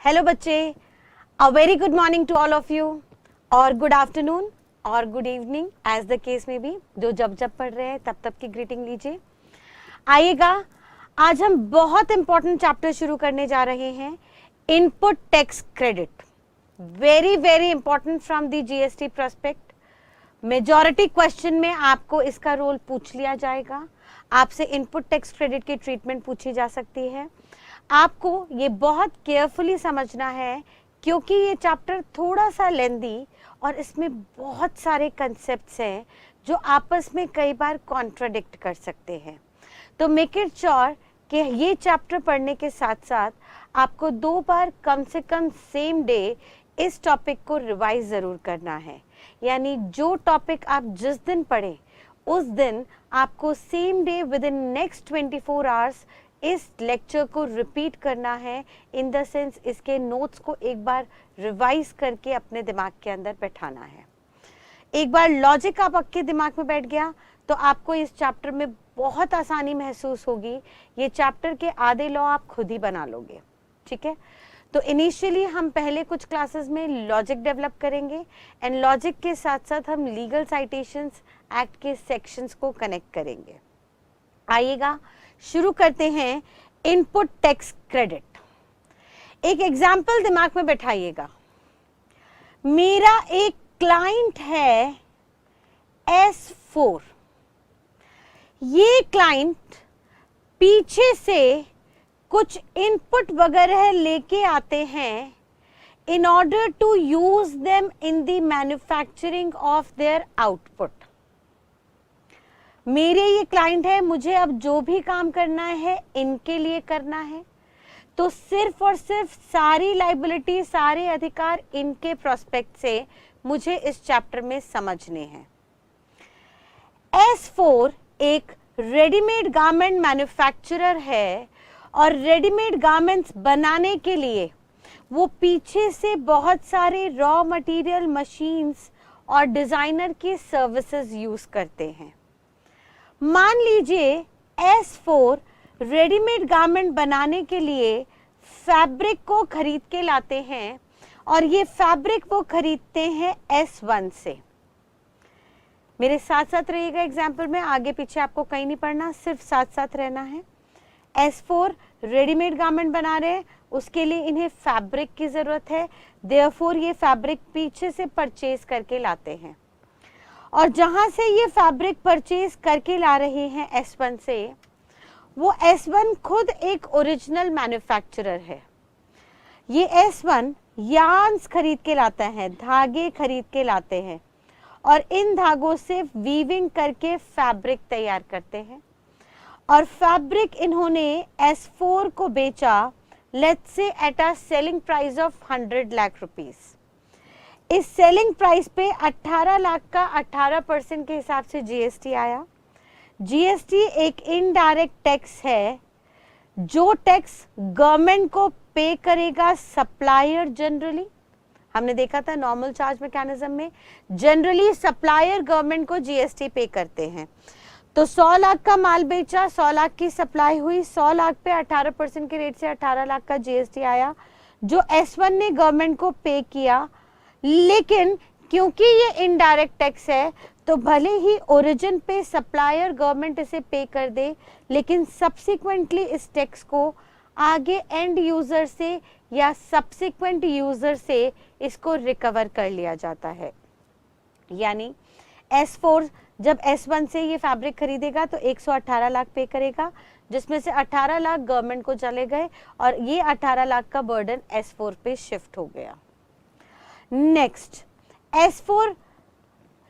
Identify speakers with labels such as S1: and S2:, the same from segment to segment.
S1: Hello बच्चे, a very good morning to all of you, और good afternoon और good evening as the case में भी, जो जब जब पढ़ रहे हैं तब तब की ग्रीटिंग लीजिए। आइएगा, आज हम बहुत इंपॉर्टेंट चैप्टर शुरू करने जा रहे हैं, input tax credit. Very very important from the GST prospect. Majority question में आपको इसका रोल पूछ लिया जाएगा, आपसे इनपुट टैक्स क्रेडिट की ट्रीटमेंट पूछी जा सकती है। आपको ये बहुत केयरफुली समझना है क्योंकि ये चैप्टर थोड़ा सा लेंदी और इसमें बहुत सारे कंसेप्ट्स हैं जो आपस में कई बार कॉन्ट्राडिक्ट कर सकते हैं। तो मेक इट श्योर कि ये चैप्टर पढ़ने के साथ साथ आपको 2 बार कम से कम सेम डे इस टॉपिक को रिवाइज ज़रूर करना है। यानी जो टॉपिक आप जिस दिन पढ़ें उस दिन आपको same day with in next 24 hours इस लेक्चर को रिपीट करना है, इन द सेंस इसके नोट्स को एक बार रिवाइज करके अपने दिमाग के अंदर बैठाना है। एक बार लॉजिक आपके दिमाग में बैठ गया तो आपको इस चैप्टर में बहुत आसानी महसूस होगी। ये चैप्टर के आधे लॉ आप खुद ही बना लोगे, ठीक है। तो इनिशियली हम पहले कुछ क्लासेस में लॉजिक डेवलप करेंगे एंड लॉजिक के साथ साथ हम लीगल साइटेशंस एक्ट के सेक्शंस को कनेक्ट करेंगे। आइएगा, शुरू करते हैं इनपुट टैक्स क्रेडिट। एक एग्जाम्पल दिमाग में बैठाइएगा। मेरा एक क्लाइंट है S4। ये क्लाइंट पीछे से कुछ इनपुट वगैरह लेके आते हैं in order to use them in the manufacturing of their output. मेरे ये क्लाइंट है, मुझे अब जो भी काम करना है इनके लिए करना है, तो सिर्फ और सिर्फ सारी लाइबिलिटी, सारे अधिकार इनके प्रोस्पेक्ट से मुझे इस चैप्टर में समझने हैं। S4 एक रेडीमेड गारमेंट मैन्युफैक्चरर है और रेडीमेड गारमेंट्स बनाने के लिए वो पीछे से बहुत सारे रॉ मटेरियल, मशीन्स और डिजाइनर की सर्विसेज यूज करते हैं। मान लीजिए S4 रेडीमेड गारमेंट बनाने के लिए फैब्रिक को खरीद के लाते हैं और ये फैब्रिक वो खरीदते हैं S1 से। मेरे साथ साथ रहिएगा एग्जाम्पल में, आगे पीछे आपको कहीं नहीं पढ़ना, सिर्फ साथ साथ रहना है। S4 रेडीमेड गारमेंट बना रहे हैं, उसके लिए इन्हें फैब्रिक की जरूरत है, देयरफॉर ये फैब्रिक पीछे से परचेज करके लाते हैं। और जहां से ये फैब्रिक परचेज करके ला रहे हैं S1 से, वो S1 खुद एक ओरिजिनल मैन्युफैक्चरर है। ये S1 यार्न्स खरीद के लाता है, धागे खरीद के लाते हैं और इन धागों से वीविंग करके फैब्रिक तैयार करते हैं और फैब्रिक इन्होंने S4 को बेचा, let's say at a selling price of 100 lakh rupees. इस सेलिंग प्राइस पे 18 लाख का 18% के हिसाब से जीएसटी आया। जीएसटी एक इनडायरेक्ट टैक्स है, जो टैक्स गवर्नमेंट को पे करेगा सप्लायर। जनरली हमने देखा था नॉर्मल चार्ज मैकेनिज्म में जनरली सप्लायर गवर्नमेंट को जीएसटी पे करते हैं। तो 100 लाख का माल बेचा, 100 लाख की सप्लाई हुई, 100 लाख पे 18% के रेट से 18 लाख का जीएसटी आया जो S1 ने गवर्नमेंट को पे किया। लेकिन क्योंकि ये इनडायरेक्ट टैक्स है तो भले ही ओरिजिन पे सप्लायर गवर्नमेंट इसे पे कर दे, लेकिन सब्सिक्वेंटली इस टैक्स को आगे एंड यूजर से या सब्सिक्वेंट यूजर से इसको रिकवर कर लिया जाता है। यानी S4 जब S1 से ये फैब्रिक खरीदेगा तो 118 लाख पे करेगा, जिसमें से 18 लाख गवर्नमेंट को चले गए और ये 18 लाख का बर्डन S4 पे शिफ्ट हो गया। नेक्स्ट, S4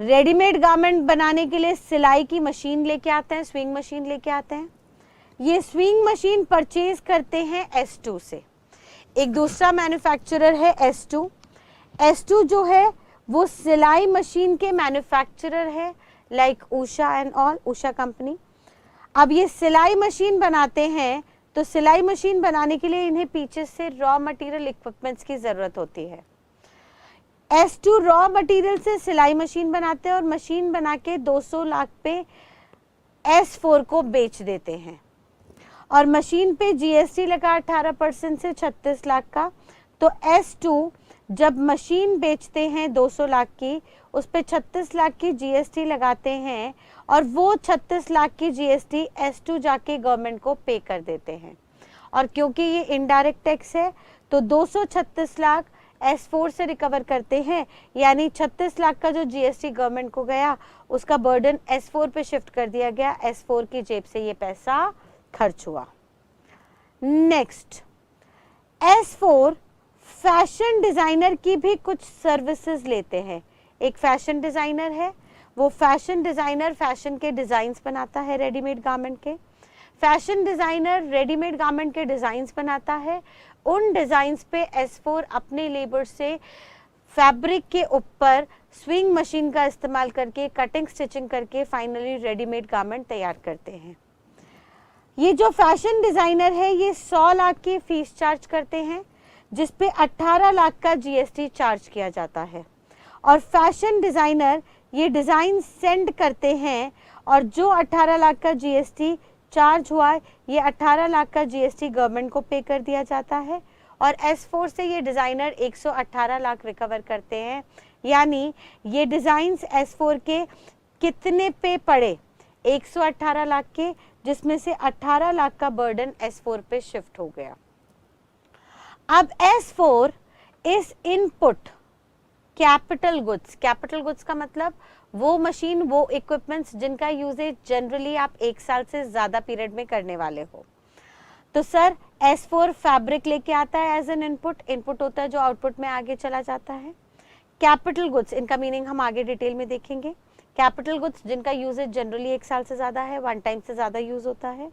S1: रेडीमेड गारमेंट बनाने के लिए सिलाई की मशीन लेके आते हैं, स्विंग मशीन लेके आते हैं। ये स्विंग मशीन परचेज करते हैं S2 से। एक दूसरा मैन्युफैक्चरर है S2। S2 जो है वो सिलाई मशीन के मैन्युफैक्चरर है, like Usha and all, Usha company. अब ये सिलाई मशीन बनाते हैं तो सिलाई मशीन बनाने के लिए इन्हें पीछे से रॉ मटेरियल इक्विपमेंट्स की जरूरत होती है। S2 रॉ मटेरियल से सिलाई मशीन बनाते हैं और मशीन बना के 200 लाख पे S4 को बेच देते हैं और मशीन पे जीएसटी लगा 18% से 36 लाख का, तो S2 जब मशीन बेचते हैं 200 लाख की, उस पे 36 लाख की जीएसटी लगाते हैं और वो 36 लाख की जीएसटी S2 जाके गवर्नमेंट को पे कर देते हैं। और क्योंकि ये इनडायरेक्ट टैक्स है तो 236 लाख S4 से रिकवर करते हैं, यानी 36 लाख का जो जीएसटी गवर्नमेंट को गया उसका बर्डन S4 पे शिफ्ट कर दिया गया, S4 की जेब से ये पैसा खर्च हुआ। नेक्स्ट, S4 फैशन डिजाइनर की भी कुछ सर्विसेज लेते हैं। एक फैशन डिजाइनर है, वो फैशन डिजाइनर फैशन के डिजाइन्स बनाता है रेडीमेड गारमेंट के। फैशन डिजाइनर रेडीमेड गारमेंट के डिजाइन्स बनाता है, उन डिजाइन्स पे S4 अपने लेबर से फैब्रिक के ऊपर स्विंग मशीन का इस्तेमाल करके कटिंग स्टिचिंग करके फाइनली रेडीमेड गारमेंट तैयार करते हैं। ये जो फैशन डिजाइनर है ये 100 लाख की फीस चार्ज करते हैं, जिसपे 18 लाख का जीएसटी चार्ज किया जाता है। और फैशन डिजाइनर ये डिजाइन सेंड करते हैं और जो 18 लाख का जीएसटी चार्ज हुआ है ये 18 लाख का जीएसटी गवर्नमेंट को पे कर दिया जाता है और S4 से ये डिजाइनर 118 लाख रिकवर करते हैं। यानी ये डिजाइन्स S4 के कितने पे पड़े? 118 लाख के, जिसमें से 18 लाख का बर्डन S4 पे शिफ्ट हो गया। अब S4 इस इनपुट कैपिटल गुड्स का मतलब वो मशीन, वो इक्विपमेंट्स जिनका यूजेज जनरली आप 1 साल से ज्यादा पीरियड में करने वाले हो। तो सर S4 फैब्रिक लेके आता है एज एन इनपुट होता है जो आउटपुट में आगे चला जाता है। कैपिटल गुड्स, इनका मीनिंग हम आगे डिटेल में देखेंगे। कैपिटल गुड्स जिनका यूजेज जनरली 1 साल से ज्यादा है, 1 टाइम से ज्यादा यूज होता है।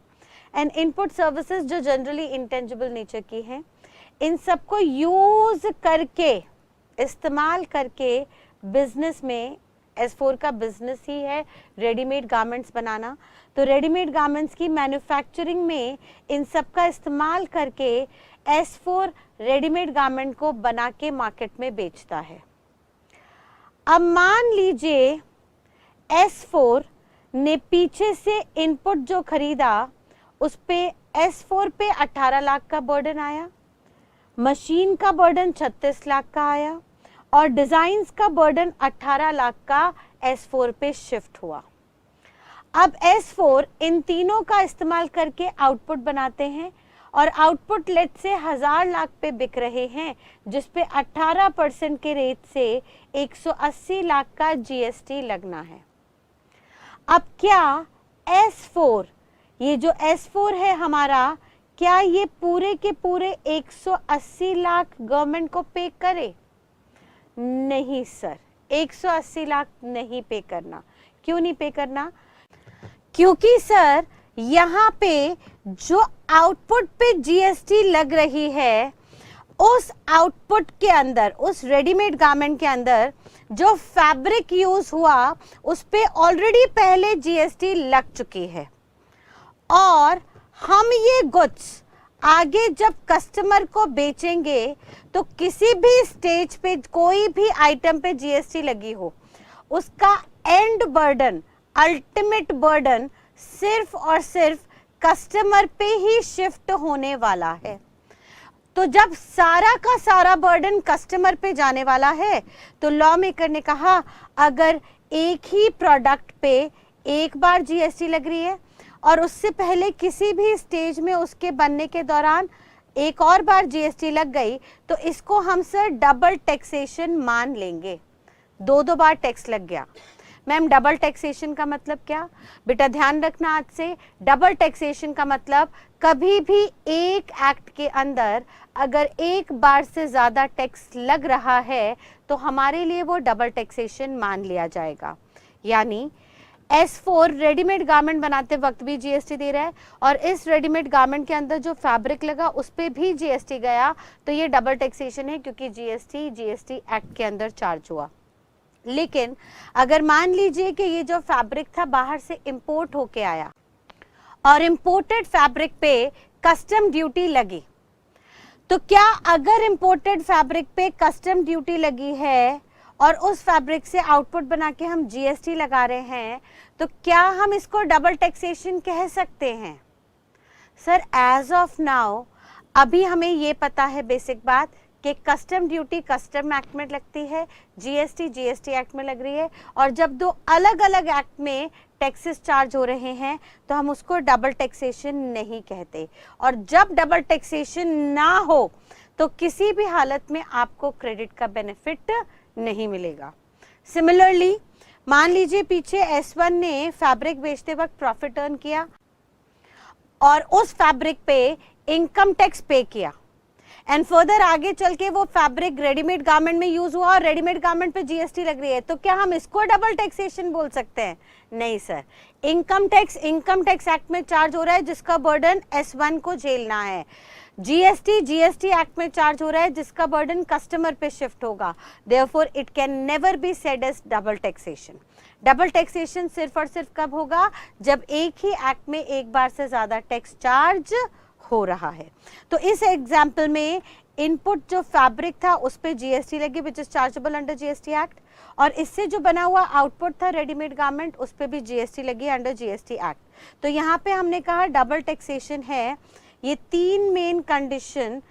S1: एंड इनपुट सर्विसेज जो जनरली इंटेंजिबल नेचर की हैं, इन सबको यूज करके, इस्तेमाल करके बिजनेस में, S4 का बिजनेस ही है रेडीमेड गारमेंट्स बनाना, तो रेडीमेड गारमेंट्स की मैन्युफैक्चरिंग में इन सब का इस्तेमाल करके S4 रेडीमेड गारमेंट को बना के मार्केट में बेचता है। अब मान लीजिए S4 ने पीछे से इनपुट जो खरीदा उस पे S4 पे 18 लाख का बर्डन आया, मशीन का बर्डन 36 लाख का आया और डिजाइन्स का बर्डन 18 लाख का S4 पे शिफ्ट हुआ। अब S4 इन तीनों का इस्तेमाल करके आउटपुट बनाते हैं और आउटपुट लेट से 1000 लाख पे बिक रहे हैं, जिसपे 18% के रेट से 180 लाख का जीएसटी लगना है। अब क्या S4, ये जो S4 है हमारा, क्या ये पूरे के पूरे 180 लाख गवर्नमेंट को पे करे? नहीं सर, 180 लाख नहीं पे करना। क्यों नहीं पे करना? क्योंकि सर यहाँ पे जो आउटपुट पे जीएसटी लग रही है, उस आउटपुट के अंदर, उस रेडीमेड गारमेंट के अंदर जो फैब्रिक यूज हुआ उस पे ऑलरेडी पहले जीएसटी लग चुकी है और हम ये गुड्स आगे जब कस्टमर को बेचेंगे तो किसी भी स्टेज पे कोई भी आइटम पे जीएसटी लगी हो, उसका एंड बर्डन, अल्टीमेट बर्डन सिर्फ और सिर्फ कस्टमर पे ही शिफ्ट होने वाला है। तो जब सारा का सारा बर्डन कस्टमर पे जाने वाला है तो लॉ मेकर ने कहा अगर एक ही प्रोडक्ट पे एक बार जीएसटी लग रही है और उससे पहले किसी भी स्टेज में उसके बनने के दौरान एक और बार जीएसटी लग गई तो इसको हम सर डबल टैक्सेशन मान लेंगे। दो बार टैक्स लग गया। मैम डबल टैक्सेशन का मतलब क्या? बेटा ध्यान रखना आज से, डबल टैक्सेशन का मतलब कभी भी एक एक्ट के अंदर अगर एक बार से ज्यादा टैक्स लग रहा है तो हमारे लिए वो डबल टैक्सेशन मान लिया जाएगा। यानी S4 रेडीमेड गारमेंट बनाते वक्त भी जीएसटी दे रहा है और इस रेडीमेड गारमेंट के अंदर जो फैब्रिक लगा उस पे भी जीएसटी गया, तो ये डबल टैक्सेशन है क्योंकि जीएसटी एक्ट के अंदर चार्ज हुआ। लेकिन अगर मान लीजिए कि ये जो फैब्रिक था बाहर से इंपोर्ट होके आया और इंपोर्टेड फैब्रिक पे कस्टम ड्यूटी लगी, तो क्या अगर इंपोर्टेड फैब्रिक पे कस्टम ड्यूटी लगी है और उस फैब्रिक से आउटपुट बना के हम जीएसटी लगा रहे हैं तो क्या हम इसको डबल टैक्सेशन कह सकते हैं? सर एज ऑफ नाउ अभी हमें ये पता है बेसिक बात कि कस्टम ड्यूटी कस्टम एक्ट में लगती है, जीएसटी जीएसटी एक्ट में लग रही है, और जब दो अलग अलग एक्ट में टैक्सेस चार्ज हो रहे हैं तो हम उसको डबल टैक्सेशन नहीं कहते। और जब डबल टैक्सेशन ना हो तो किसी भी हालत में आपको क्रेडिट का बेनिफिट नहीं मिलेगा। सिमिलरली मान लीजिए पीछे S1 ने फैब्रिक बेचते वक्त प्रॉफिट अर्न किया और उस फैब्रिक पे इनकम टैक्स पे किया, एंड फर्दर आगे चल के वो फैब्रिक रेडीमेड गारमेंट में यूज हुआ और रेडीमेड गारमेंट पे जीएसटी लग रही है, तो क्या हम इसको डबल टैक्सेशन बोल सकते हैं? नहीं सर। इनकम टैक्स एक्ट में चार्ज हो रहा है जिसका बर्डन S1 को झेलना है। जीएसटी जीएसटी एक्ट में चार्ज हो रहा है जिसका बर्डन कस्टमर पे शिफ्ट होगा। Therefore it can never be said as double taxation. Double taxation सिर्फ और सिर्फ कब होगा? जब एक ही एक्ट में एक बार से ज्यादा टैक्स चार्ज हो रहा है। तो इस एग्जाम्पल में इनपुट जो फैब्रिक था उस पे जीएसटी लगी which is chargeable under GST act, और इससे जो बना हुआ आउटपुट था रेडीमेड गारमेंट उस पे भी जीएसटी लगी अंडर जीएसटी एक्ट। तो यहाँ पे हमने कहा डबल टैक्सेशन है। ये तीन मेन कंडीशन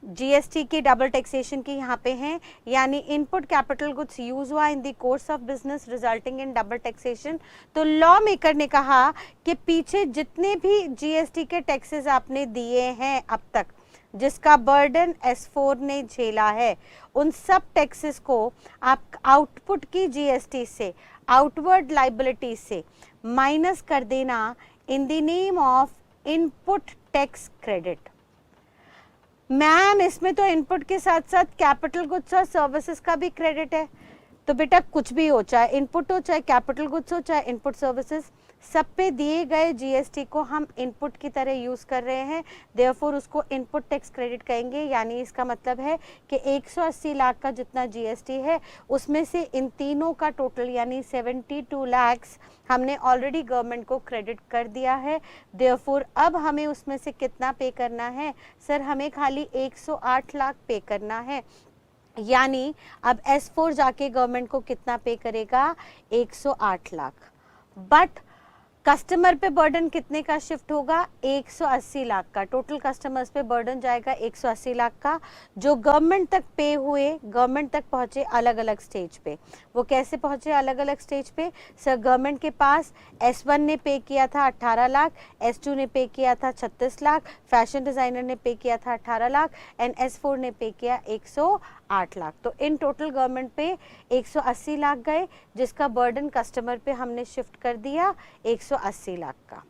S1: जीएसटी की डबल टैक्सेशन की यहाँ पे हैं, यानी इनपुट कैपिटल गुड्स यूज हुआ इन the course of business resulting in double taxation. तो लॉ मेकर ने कहा कि पीछे जितने भी जीएसटी के टैक्सेस आपने दिए हैं अब तक जिसका बर्डन S4 ने झेला है, उन सब टैक्सेस को आप आउटपुट की जीएसटी से, आउटवर्ड लाइबिलिटी से माइनस कर देना in the name of input tax credit. Ma'am इसमें तो इनपुट के साथ साथ कैपिटल गुड्स और सर्विसेज का भी क्रेडिट है। तो बेटा कुछ भी हो, चाहे इनपुट हो, चाहे कैपिटल गुड्स हो, चाहे इनपुट सर्विसेज, सब पे दिए गए जीएसटी को हम इनपुट की तरह यूज कर रहे हैं, देयरफॉर उसको इनपुट टैक्स क्रेडिट कहेंगे। यानी इसका मतलब है कि 180 लाख का जितना जीएसटी है उसमें से इन तीनों का टोटल यानी 72 लाख हमने ऑलरेडी गवर्नमेंट को क्रेडिट कर दिया है। देयरफॉर अब हमें उसमें से कितना पे करना है? सर हमें खाली 108 लाख पे करना है। यानी अब S4 जाके गवर्नमेंट को कितना पे करेगा? 108 लाख। बट कस्टमर पे बर्डन कितने का शिफ्ट होगा? 180 लाख का। टोटल कस्टमर्स पे बर्डन जाएगा 180 लाख का, जो गवर्नमेंट तक पे हुए, गवर्नमेंट तक पहुंचे अलग अलग स्टेज पे। वो कैसे पहुंचे अलग अलग स्टेज पे? सर गवर्नमेंट के पास S1 ने पे किया था 18 लाख, S2 ने पे किया था 36 लाख, फैशन डिजाइनर ने पे किया था 18 लाख एंड S4 ने पे किया 108 लाख। तो इन टोटल गवर्नमेंट पे 180 लाख गए जिसका बर्डन कस्टमर पे हमने शिफ्ट कर दिया 180 लाख का।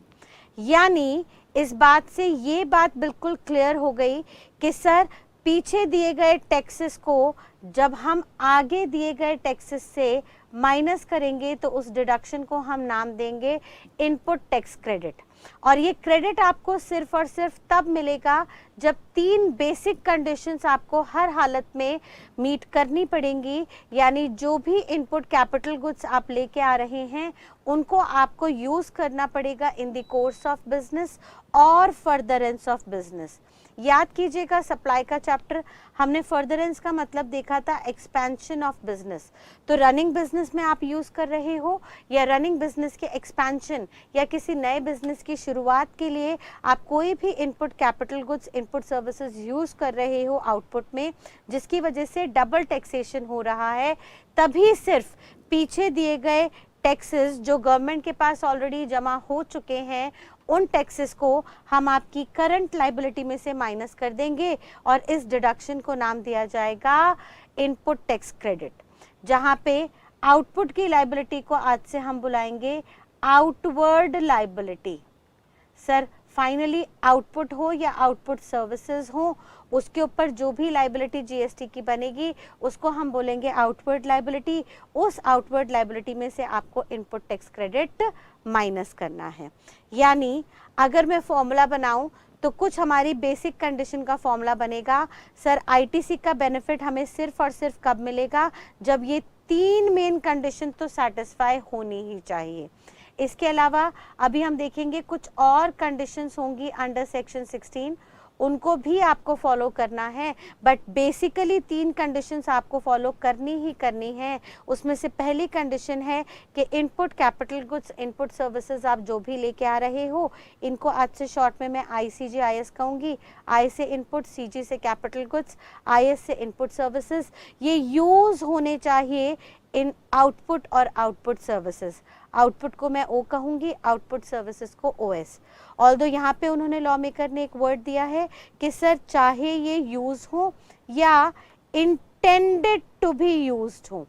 S1: यानी इस बात से ये बात बिल्कुल क्लियर हो गई कि सर पीछे दिए गए टैक्सेस को जब हम आगे दिए गए टैक्सेस से माइनस करेंगे तो उस डिडक्शन को हम नाम देंगे इनपुट टैक्स क्रेडिट। और ये क्रेडिट आपको सिर्फ और सिर्फ तब मिलेगा जब तीन बेसिक कंडीशंस आपको हर हालत में मीट करनी पड़ेंगी। यानी जो भी इनपुट कैपिटल गुड्स आप लेके आ रहे हैं उनको आपको यूज करना पड़ेगा इन द कोर्स ऑफ बिजनेस और फर्दरेंस ऑफ बिजनेस। याद कीजिएगा सप्लाई का चैप्टर हमने फर्दरेंस का मतलब देखा था एक्सपेंशन ऑफ बिजनेस। तो रनिंग बिजनेस में आप यूज कर रहे हो या रनिंग बिजनेस के एक्सपेंशन या किसी नए बिजनेस की शुरुआत के लिए आप कोई भी input capital goods, input services use कर रहे हो आउटपुट में, जिसकी वजह से डबल टैक्सेशन हो रहा है, तभी सिर्फ पीछे दिए गए टैक्सेस जो गवर्नमेंट के पास ऑलरेडी जमा हो चुके हैं उन टैक्सेस को हम आपकी करंट लाइबिलिटी में से माइनस कर देंगे और इस डिडक्शन को नाम दिया जाएगा इनपुट टैक्स क्रेडिट। जहां पे आउटपुट की लाइबिलिटी को आज से हम बुलाएंगे outward liability. Sir finally output हो या आउटपुट सर्विसेज हो, उसके ऊपर जो भी लाइबिलिटी जीएसटी की बनेगी उसको हम बोलेंगे आउटवर्ड लाइबिलिटी। उस आउटवर्ड लाइबिलिटी में से आपको इनपुट टैक्स क्रेडिट माइनस करना है। यानी अगर मैं फॉर्मूला बनाऊं तो कुछ हमारी बेसिक कंडीशन का फॉर्मूला बनेगा। सर आईटीसी का बेनिफिट हमें सिर्फ और सिर्फ कब मिलेगा? जब ये तीन मेन कंडीशन तो सेटिस्फाई होनी ही चाहिए। इसके अलावा अभी हम देखेंगे कुछ और कंडीशंस होंगी अंडर सेक्शन 16, उनको भी आपको फॉलो करना है, बट बेसिकली 3 कंडीशंस आपको फॉलो करनी ही करनी है। उसमें से पहली कंडीशन है कि input capital goods, input services आप जो भी लेके आ रहे हो, इनको आज से शॉर्ट में मैं ICGIS कहूँगी। I से इनपुट, CG से कैपिटल गुड्स, IS से इनपुट सर्विसेज, ये यूज़ होने चाहिए इन आउटपुट और आउटपुट सर्विसेज। आउटपुट को मैं O कहूँगी, आउटपुट सर्विसेज को OS। ऑल्दो यहाँ पे उन्होंने लॉ मेकर ने एक वर्ड दिया है कि सर चाहे ये यूज़ हो या इंटेंडेड टू बी यूज्ड हो।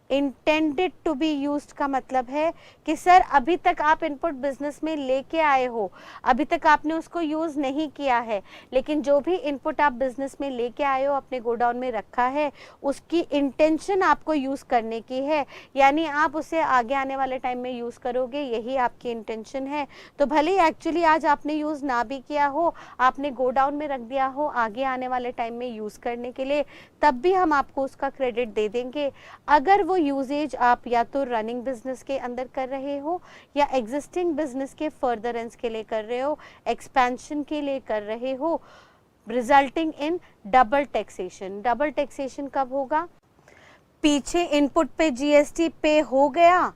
S1: इंटेंडेड टू बी यूज्ड का मतलब है कि सर अभी तक आप इनपुट बिजनेस में लेके आए हो, अभी तक आपने उसको यूज़ नहीं किया है, लेकिन जो भी इनपुट आप बिजनेस में लेके आए हो, अपने गोडाउन में रखा है, उसकी इंटेंशन आपको यूज़ करने की है, यानी आप उसे आगे आने वाले टाइम में यूज़ करोगे, यही आपकी इंटेंशन है। तो भले ही एक्चुअली आज आपने यूज़ ना भी किया हो, आपने गोडाउन में रख दिया हो आगे आने वाले टाइम में यूज़ करने के लिए, तब भी हम आपको उसका क्रेडिट दे देंगे। अगर वो यूजेज आप या तो रनिंग बिजनेस के अंदर कर रहे हो या एग्जिस्टिंग बिजनेस के फर्दरेंस के लिए कर रहे हो, एक्सपेंशन के लिए कर रहे हो, resulting in double taxation. Double taxation कब होगा? पीछे इनपुट पे GST पे हो गया,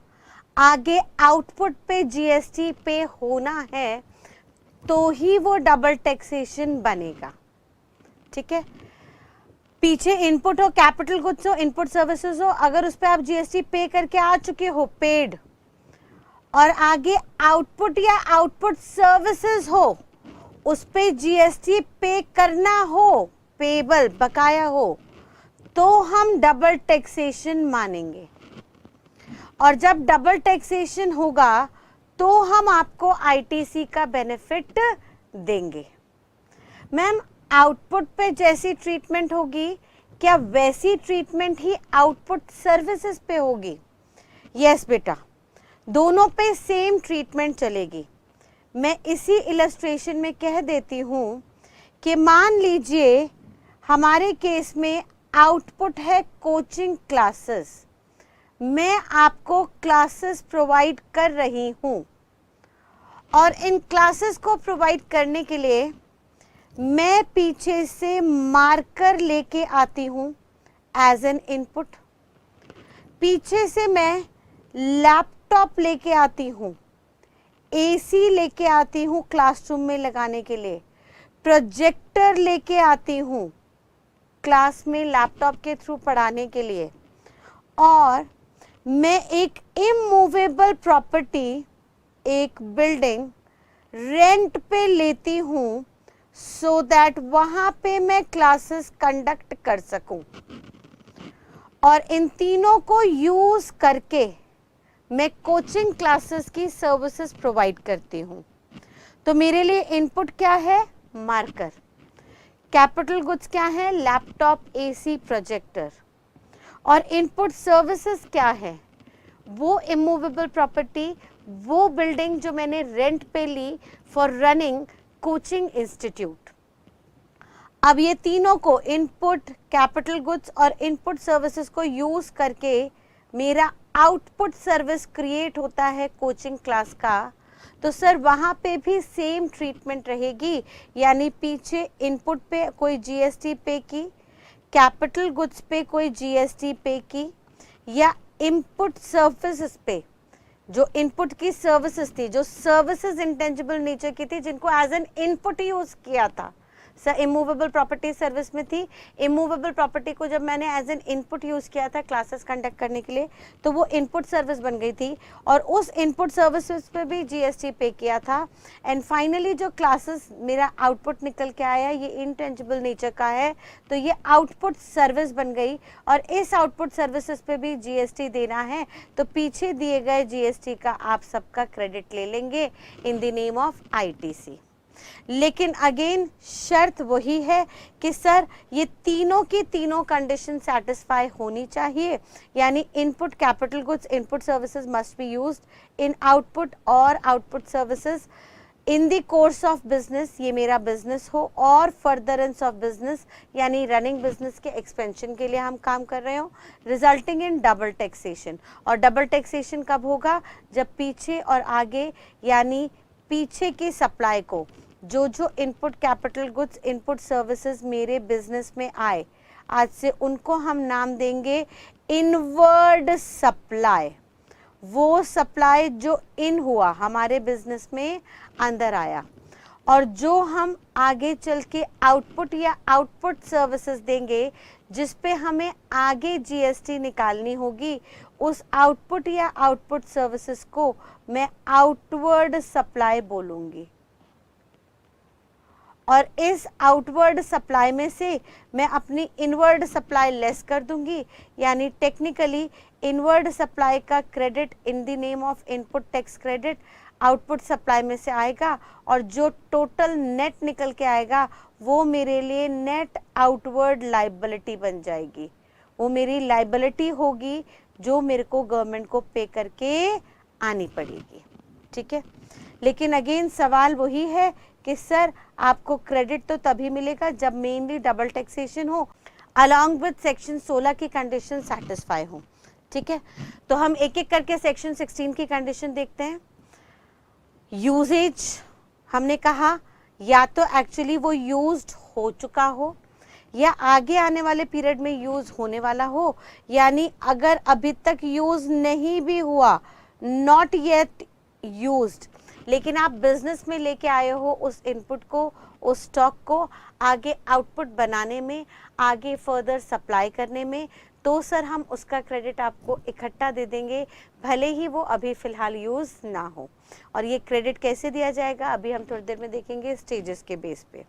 S1: आगे आउटपुट पे GST पे होना है, तो ही वो डबल टैक्सेशन बनेगा। ठीक है, पीछे इनपुट हो, कैपिटल गुड्स हो, इनपुट सर्विसेज हो, अगर उस पर आप GST पे करके आ चुके हो, पेड, और आगे आउटपुट या आउटपुट सर्विसेज हो, उस पे GST पे करना हो, पेबल बकाया हो, तो हम डबल टैक्सेशन मानेंगे। और जब डबल टैक्सेशन होगा तो हम आपको ITC का बेनिफिट देंगे। मैम आउटपुट पे जैसी ट्रीटमेंट होगी, क्या वैसी ट्रीटमेंट ही आउटपुट सर्विसेज पे होगी? यस बेटा, दोनों पे सेम ट्रीटमेंट चलेगी। मैं इसी इलस्ट्रेशन में कह देती हूँ कि मान लीजिए हमारे केस में आउटपुट है कोचिंग क्लासेस, मैं आपको क्लासेस प्रोवाइड कर रही हूँ, और इन क्लासेस को प्रोवाइड करने के लिए मैं पीछे से मार्कर लेके आती हूँ एज एन इनपुट, पीछे से मैं लैपटॉप लेके आती हूँ, AC लेके आती हूँ क्लासरूम में लगाने के लिए, प्रोजेक्टर लेके आती हूँ क्लास में लैपटॉप के थ्रू पढ़ाने के लिए, और मैं एक इमूवेबल प्रॉपर्टी, एक बिल्डिंग रेंट पे लेती हूँ सो दैट वहाँ पे मैं क्लासेस कंडक्ट कर सकूं, और इन तीनों को यूज करके मैं कोचिंग क्लासेस की सर्विसेज प्रोवाइड करती हूँ। तो मेरे लिए इनपुट क्या है? मार्कर। कैपिटल गुड्स क्या है? Laptop, AC, projector. और इनपुट सर्विसेज क्या है? वो इमूवेबल प्रॉपर्टी, वो बिल्डिंग जो मैंने रेंट पे ली फॉर रनिंग कोचिंग इंस्टीट्यूट। अब ये तीनों को, इनपुट, कैपिटल गुड्स और इनपुट सर्विसेज को यूज करके मेरा आउटपुट सर्विस क्रिएट होता है कोचिंग क्लास का। तो सर वहाँ पे भी सेम ट्रीटमेंट रहेगी, यानी पीछे इनपुट पे कोई GST पे की, कैपिटल गुड्स पे कोई GST पे की, या इनपुट सर्विसेज पे जो इनपुट की सर्विसेज थी, जो सर्विसेज इंटेंजिबल नेचर की थी, जिनको एज एन इनपुट यूज किया था। सर इमूवेबल प्रॉपर्टी सर्विस में थी, इमूवेबल प्रॉपर्टी को जब मैंने एज एन इनपुट यूज किया था क्लासेस कंडक्ट करने के लिए, तो वो इनपुट सर्विस बन गई थी, और उस इनपुट सर्विसेज पे भी GST पे किया था। एंड फाइनली जो क्लासेस मेरा आउटपुट निकल के आया, ये इंटेंजिबल नेचर का है, तो ये आउटपुट सर्विस बन गई, और इस आउटपुट सर्विसेज पे भी GST देना है, तो पीछे दिए गए GST का आप सबका क्रेडिट ले लेंगे in the name of ITC। लेकिन अगेन शर्त वही है कि सर ये तीनों की तीनों कंडीशन सेटिस्फाई होनी चाहिए, यानी input, capital goods, input services must be used in output और output services in the course of business, ये मेरा बिजनेस हो, और फर्दरेंस ऑफ बिजनेस यानी रनिंग बिजनेस के एक्सपेंशन के लिए हम काम कर रहे हो, रिजल्टिंग इन डबल टैक्सेशन। और डबल टैक्सेशन कब होगा? जब पीछे और आगे, यानी पीछे की सप्लाई को जो जो input capital goods, input services मेरे बिजनेस में आए, आज से उनको हम नाम देंगे इनवर्ड सप्लाई। वो सप्लाई जो इन हुआ हमारे बिजनेस में अंदर आया, और जो हम आगे चल के आउटपुट या आउटपुट सर्विसेज देंगे जिस पे हमें आगे जीएसटी निकालनी होगी, उस आउटपुट या आउटपुट सर्विसेज को मैं आउटवर्ड सप्लाई बोलूंगी। और इस आउटवर्ड सप्लाई में से मैं अपनी इनवर्ड सप्लाई लेस कर दूंगी, यानी टेक्निकली इनवर्ड सप्लाई का credit in the name of input tax credit output supply में से आएगा, और जो टोटल नेट निकल के आएगा वो मेरे लिए नेट आउटवर्ड लाइबिलिटी बन जाएगी। वो मेरी लाइबिलिटी होगी जो मेरे को गवर्नमेंट को पे करके आनी पड़ेगी। ठीक है, लेकिन अगेन सवाल वही है कि सर आपको क्रेडिट तो तभी मिलेगा जब मेनली डबल टैक्सेशन हो अलॉन्ग विद सेक्शन 16 की कंडीशन सेटिस्फाई हो। ठीक है, तो हम एक एक करके सेक्शन 16 की कंडीशन देखते हैं। यूजेज हमने कहा या तो एक्चुअली वो यूज्ड हो चुका हो या आगे आने वाले पीरियड में यूज होने वाला हो, यानी अगर अभी तक यूज नहीं भी हुआ, नॉट येट यूज्ड, लेकिन आप बिजनेस में लेके आए हो उस इनपुट को, उस स्टॉक को आगे आउटपुट बनाने में, आगे फर्दर सप्लाई करने में, तो सर हम उसका क्रेडिट आपको इकट्ठा दे देंगे, भले ही वो अभी फिलहाल यूज ना हो। और ये क्रेडिट कैसे दिया जाएगा अभी हम थोड़ी देर में देखेंगे स्टेजेस के बेस पे।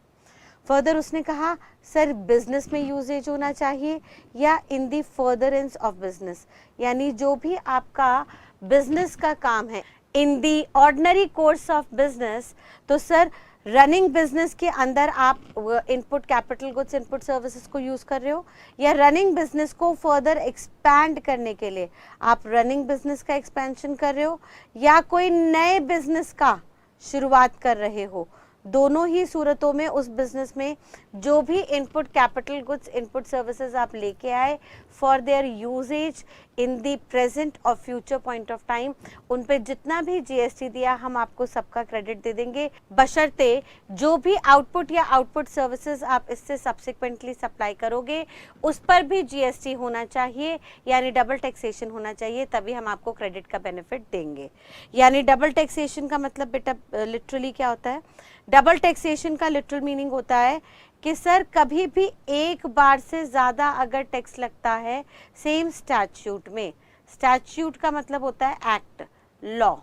S1: फर्दर उसने कहा सर बिजनेस में यूजेज होना चाहिए या इन दी फर्दरेंस ऑफ बिजनेस, यानी जो भी आपका बिजनेस का काम है इन दी ऑर्डिनरी कोर्स ऑफ बिजनेस, तो सर रनिंग बिजनेस के अंदर आप input capital goods, input services को यूज कर रहे हो, या रनिंग बिजनेस को फर्दर एक्सपैंड करने के लिए आप रनिंग बिजनेस का एक्सपेंशन कर रहे हो, या कोई नए बिजनेस का शुरुआत कर रहे हो, दोनों ही सूरतों में उस बिजनेस में जो भी input capital goods, input services आप लेके आए for their usages in the present और फ्यूचर पॉइंट ऑफ टाइम, उन पे जितना भी जीएसटी दिया हम आपको सबका क्रेडिट दे देंगे, बशर्ते जो भी आउटपुट या आउटपुट सर्विसेज आप इससे सब्सिक्वेंटली सप्लाई करोगे उस पर भी जीएसटी होना चाहिए, यानी डबल टैक्सेशन होना चाहिए, तभी हम आपको क्रेडिट का बेनिफिट देंगे। यानी डबल टैक्सेशन का मतलब बेटा लिटरली क्या होता है? डबल टैक्सेशन का लिटरल मीनिंग होता है कि सर कभी भी एक बार से ज़्यादा अगर टैक्स लगता है सेम स्टैट्यूट में, स्टैट्यूट का मतलब होता है एक्ट, लॉ,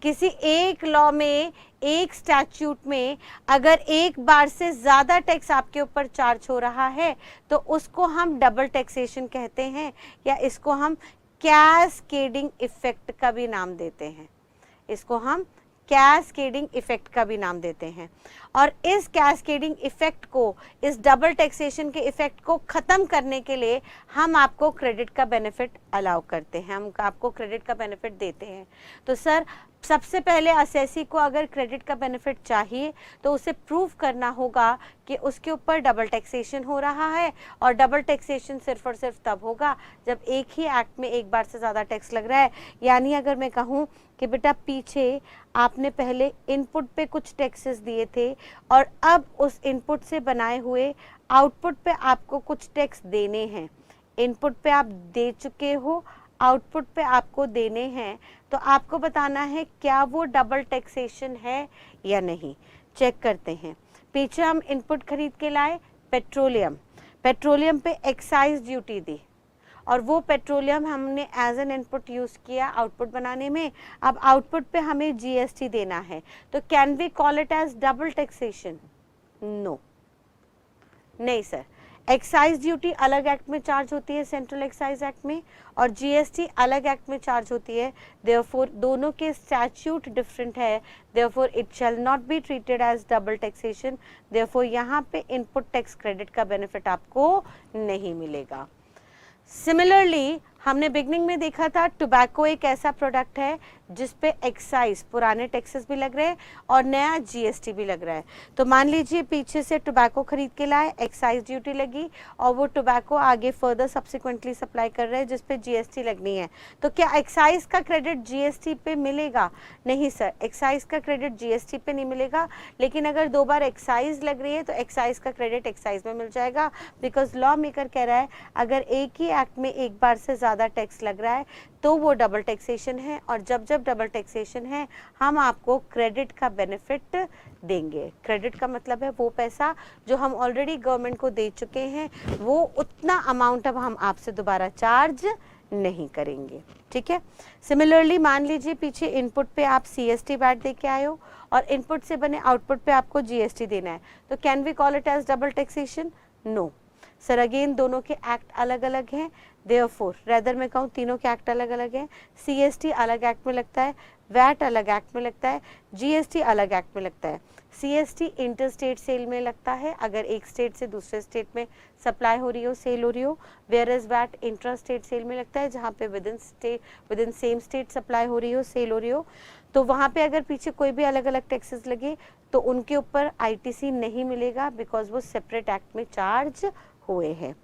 S1: किसी एक लॉ में, एक स्टैट्यूट में अगर एक बार से ज़्यादा टैक्स आपके ऊपर चार्ज हो रहा है तो उसको हम डबल टैक्सेशन कहते हैं, या इसको हम कैस्केडिंग इफेक्ट का भी नाम देते हैं, इसको हम कैस्केडिंग इफेक्ट का भी नाम देते हैं। और इस कैस्केडिंग इफेक्ट को, इस डबल टैक्सेशन के इफेक्ट को ख़त्म करने के लिए हम आपको क्रेडिट का बेनिफिट अलाउ करते हैं, हम आपको क्रेडिट का बेनिफिट देते हैं। तो सर सबसे पहले असेसी को अगर क्रेडिट का बेनिफिट चाहिए तो उसे प्रूव करना होगा कि उसके ऊपर डबल टैक्सेशन हो रहा है, और डबल टैक्सेशन सिर्फ और सिर्फ तब होगा जब एक ही एक्ट में एक बार से ज़्यादा टैक्स लग रहा है। यानी अगर मैं कहूँ कि बेटा पीछे आपने पहले इनपुट पे कुछ टैक्सेस दिए थे और अब उस इनपुट से बनाए हुए आउटपुट पे आपको कुछ टैक्स देने हैं, इनपुट पे आप दे चुके हो, आउटपुट पे आपको देने हैं, तो आपको बताना है क्या वो डबल टैक्सेशन है या नहीं। चेक करते हैं। पीछे हम इनपुट खरीद के लाए पेट्रोलियम, पेट्रोलियम पे एक्साइज ड्यूटी दी और वो पेट्रोलियम हमने एज एन इनपुट यूज़ किया आउटपुट बनाने में, अब आउटपुट पे हमें जीएसटी देना है, तो can we call it as double taxation? No, नहीं सर। एक्साइज ड्यूटी अलग एक्ट में चार्ज होती है, सेंट्रल एक्साइज एक्ट में, और जीएसटी अलग एक्ट में चार्ज होती है, देयरफॉर दोनों के स्टैट्यूट डिफरेंट है, therefore it shall not be treated as double taxation, therefore यहाँ पे इनपुट टैक्स क्रेडिट का बेनिफिट आपको नहीं मिलेगा। सिमिलरली हमने बिगनिंग में देखा था टोबैको एक ऐसा प्रोडक्ट है जिस पे एक्साइज, पुराने टैक्सेस भी लग रहे हैं और नया जीएसटी भी लग रहा है। तो मान लीजिए पीछे से टोबैको खरीद के लाए, एक्साइज ड्यूटी लगी और वो टोबैको आगे फर्दर सब्सिक्वेंटली सप्लाई कर रहे हैं जिस पे जीएसटी लगनी है। तो क्या एक्साइज का क्रेडिट जीएसटी पे मिलेगा? नहीं सर, एक्साइज का क्रेडिट जीएसटी पे नहीं मिलेगा, लेकिन अगर 2 बार एक्साइज लग रही है तो एक्साइज का क्रेडिट एक्साइज में मिल जाएगा, बिकॉज लॉ मेकर कह रहा है अगर एक ही एक्ट में एक बार से ज़्यादा टैक्स लग रहा है तो वो डबल टैक्सेशन है, और जब जब डबल टैक्सेशन है हम आपको क्रेडिट का बेनिफिट देंगे। क्रेडिट का मतलब है वो पैसा जो हम ऑलरेडी गवर्नमेंट को दे चुके हैं, वो उतना अमाउंट अब हम आपसे दोबारा चार्ज नहीं करेंगे। ठीक है। सिमिलरली मान लीजिए पीछे इनपुट पे आप सीएसटी वैट दे के आए हो और इनपुट से बने आउटपुट पे आपको जीएसटी देना है, तो can we call it as double taxation? No sir, again दोनों के एक्ट अलग अलग हैं, देयरफॉर रेदर मैं कहूँ तीनों के एक्ट अलग अलग हैं। सीएसटी अलग एक्ट में लगता है, वैट अलग एक्ट में लगता है, जीएसटी अलग एक्ट में लगता है। सीएसटी इंटर स्टेट सेल में लगता है अगर एक स्टेट से दूसरे स्टेट में सप्लाई हो रही हो, सेल हो रही हो, where is VAT intra state sale में लगता है जहाँ पे within same state supply हो रही हो, सेल हो रही हो। तो वहाँ पे अगर पीछे कोई भी अलग अलग टैक्सेस लगे तो उनके ऊपर आईटीसी नहीं मिलेगा, बिकॉज वो सेपरेट एक्ट में चार्ज हुए हैं।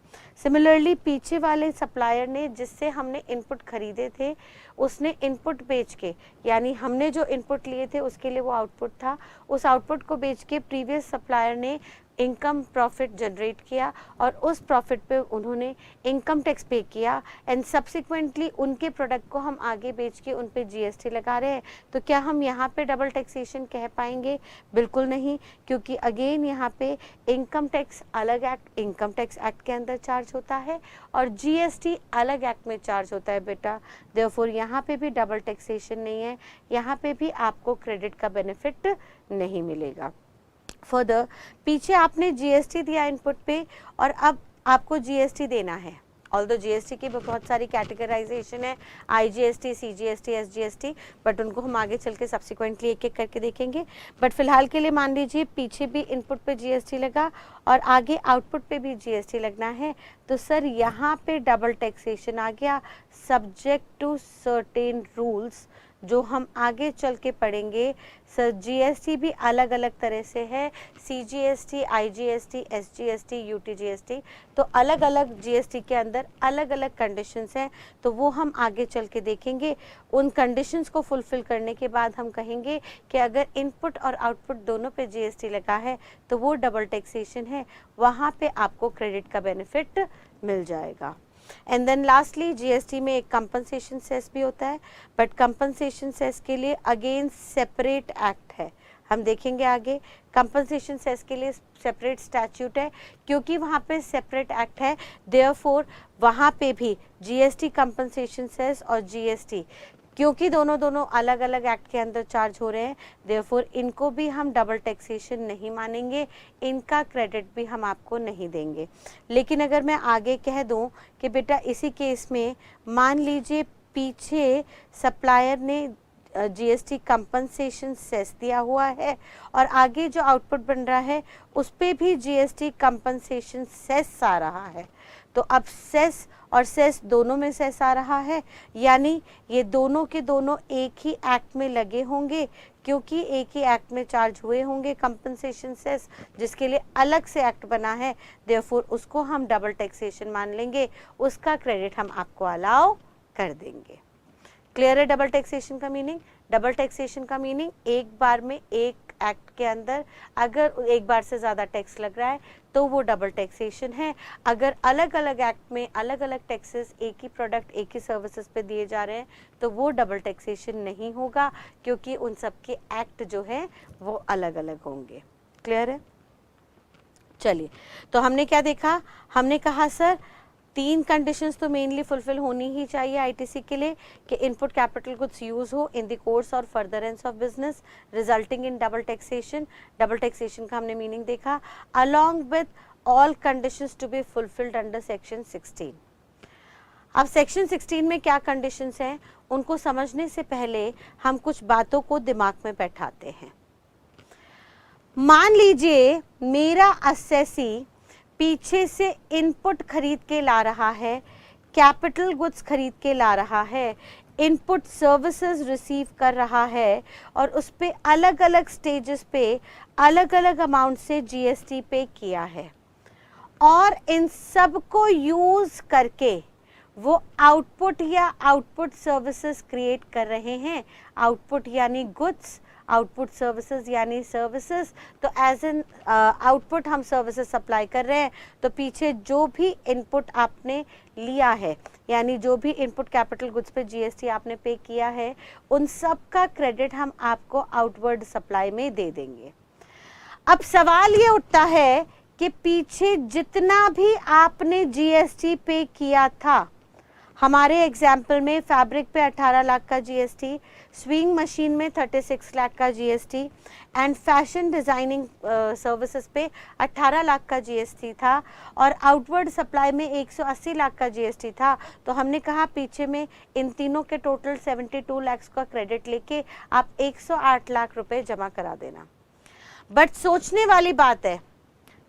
S1: सिमिलरली पीछे वाले सप्लायर ने जिससे हमने इनपुट खरीदे थे उसने इनपुट बेच के, यानी हमने जो इनपुट लिए थे उसके लिए वो आउटपुट था, उस आउटपुट को बेच के प्रीवियस सप्लायर ने इनकम प्रॉफिट जनरेट किया और उस प्रॉफिट पे उन्होंने इनकम टैक्स पे किया एंड सब्सिक्वेंटली उनके प्रोडक्ट को हम आगे बेच के उन पे जीएसटी लगा रहे हैं। तो क्या हम यहाँ पे डबल टैक्सेशन कह पाएंगे? बिल्कुल नहीं, क्योंकि अगेन यहाँ पे इनकम टैक्स अलग एक्ट, इनकम टैक्स एक्ट के अंदर चार्ज होता है और जीएसटी अलग एक्ट में चार्ज होता है बेटा। देयरफॉर यहाँ पे भी डबल टैक्सेशन नहीं है, यहाँ पे भी आपको क्रेडिट का बेनिफिट नहीं मिलेगा। फर्दर पीछे आपने जीएसटी दिया इनपुट पे और अब आपको जीएसटी देना है। ऑल्दो जीएसटी की बहुत सारी कैटेगराइजेशन है, आईजीएसटी, सीजीएसटी, एसजीएसटी, बट उनको हम आगे चल के सब्सिक्वेंटली एक एक करके देखेंगे। बट फिलहाल के लिए मान लीजिए पीछे भी इनपुट पे जीएसटी लगा और आगे आउटपुट पे भी जीएसटी लगना है, तो सर यहाँ पे डबल टैक्सेशन आ गया सब्जेक्ट टू सर्टेन रूल्स जो हम आगे चल के पढ़ेंगे। सर जीएसटी भी अलग अलग तरह से है, सीजीएसटी, आईजीएसटी, एसजीएसटी, यूटीजीएसटी, तो अलग अलग जीएसटी के अंदर अलग अलग कंडीशंस हैं, तो वो हम आगे चल के देखेंगे। उन कंडीशंस को फुलफिल करने के बाद हम कहेंगे कि अगर इनपुट और आउटपुट दोनों पे जीएसटी लगा है तो वो डबल टैक्सेशन है, वहाँ पे आपको क्रेडिट का बेनिफिट मिल जाएगा। एंड देन लास्टली जीएसटी में एक कंपनसेशन सेस भी होता है, बट कंपनसेशन सेस के लिए अगेन सेपरेट एक्ट है, हम देखेंगे आगे। कंपनसेशन सेस के लिए सेपरेट स्टैट्यूट है क्योंकि वहाँ पे सेपरेट एक्ट है, देयरफॉर वहाँ पे भी जीएसटी, कंपनसेशन सेस और जीएसटी क्योंकि दोनों अलग अलग एक्ट के अंदर चार्ज हो रहे हैं, देयरफॉर इनको भी हम डबल टैक्सेशन नहीं मानेंगे, इनका क्रेडिट भी हम आपको नहीं देंगे। लेकिन अगर मैं आगे कह दूं कि बेटा इसी केस में मान लीजिए पीछे सप्लायर ने जीएसटी कंपनसेशन सेस दिया हुआ है और आगे जो आउटपुट बन रहा है उस पे भी जीएसटी कंपनसेशन सेस आ रहा है, तो अब सेस और सेस दोनों में सेस आ रहा है, यानी ये दोनों के दोनों एक ही एक्ट में लगे होंगे क्योंकि एक ही एक्ट में चार्ज हुए होंगे कंपनसेशन सेस, जिसके लिए अलग से एक्ट बना है, देयरफॉर उसको हम डबल टैक्सेशन मान लेंगे, उसका क्रेडिट हम आपको अलाउ कर देंगे। क्लियर है डबल टैक्सेशन का मीनिंग? डबल टैक्सेशन का मीनिंग एक बार में एक एक्ट के अंदर अगर एक बार से ज़्यादा टैक्स लग रहा है तो वो डबल टैक्सेशन है। अगर अलग अलग एक्ट में अलग अलग टैक्सेस एक ही प्रोडक्ट, एक ही सर्विसेज पे दिए जा रहे हैं तो वो डबल टैक्सेशन नहीं होगा क्योंकि उन सब के एक्ट जो है वो अलग अलग होंगे। क्लियर है? चलिए, तो हमने क्या देखा? हमने कहा सर 3 कंडीशंस तो मेनली फुलफिल होनी ही चाहिए आईटीसी के लिए कि इनपुट कैपिटल गुड्स यूज हो इन द कोर्स और furtherance of business resulting in double taxation. Double taxation का हमने मीनिंग देखा, along with all conditions to be fulfilled under section 16। अब सेक्शन 16 में क्या कंडीशंस हैं उनको समझने से पहले हम कुछ बातों को दिमाग में बैठाते हैं। मान लीजिए मेरा असेसी पीछे से इनपुट खरीद के ला रहा है कैपिटल गुड्स खरीद के ला रहा है, इनपुट सर्विसेज रिसीव कर रहा है और उस पे अलग अलग स्टेजेस पे अलग अलग अमाउंट से जीएसटी पे किया है, और इन सब को यूज करके वो आउटपुट या आउटपुट सर्विसेज क्रिएट कर रहे हैं। आउटपुट यानी गुड्स, आउटपुट सर्विसेज यानी सर्विसेज। तो एज एन आउटपुट हम सर्विसेज सप्लाई कर रहे हैं, तो पीछे जो भी इनपुट आपने लिया है, यानी जो भी इनपुट कैपिटल गुड्स पे जीएसटी आपने पे किया है, उन सब का क्रेडिट हम आपको आउटवर्ड सप्लाई में दे देंगे। अब सवाल ये उठता है कि पीछे जितना भी आपने जीएसटी पे किया था, हमारे एग्जाम्पल में फैब्रिक पे 18 लाख का जीएसटी, स्विंग मशीन में 36 लाख का GST and fashion designing services पे 18 लाख का जीएसटी था, और आउटवर्ड सप्लाई में 180 लाख का जीएसटी था। तो हमने कहा पीछे में इन तीनों के टोटल 72 लाख का क्रेडिट लेके आप 108 लाख रुपए जमा करा देना। बट सोचने वाली बात है,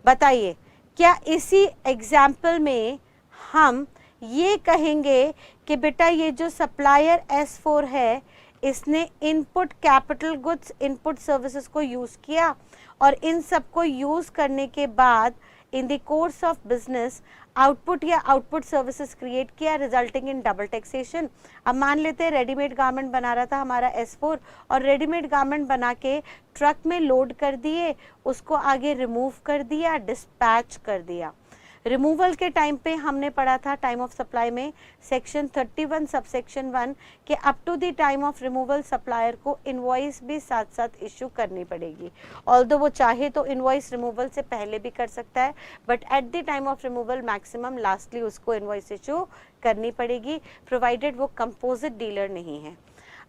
S1: बताइए क्या इसी एग्जाम्पल में हम ये कहेंगे कि बेटा ये जो सप्लायर S4 है, इसने input capital goods, input services को यूज़ किया, और इन सब को यूज़ करने के बाद इन the course of business output या आउटपुट सर्विसेज क्रिएट किया, रिजल्टिंग इन डबल टैक्सेशन। अब मान लेते हैं रेडीमेड गारमेंट बना रहा था हमारा S4, और रेडीमेड गारमेंट बना के ट्रक में लोड कर दिए, उसको आगे रिमूव कर दिया, डिस्पैच कर दिया। रिमूवल के टाइम पे हमने पढ़ा था टाइम ऑफ सप्लाई में सेक्शन 31 सबसेक्शन 1 के up to the time of removal supplier को इनवॉइस भी साथ साथ इशू करनी पड़ेगी। ऑल्दो वो चाहे तो इनवॉइस रिमूवल से पहले भी कर सकता है, but at the time of removal maximum lastly उसको इनवॉइस इशू करनी पड़ेगी, प्रोवाइडेड वो कंपोजिट डीलर नहीं है।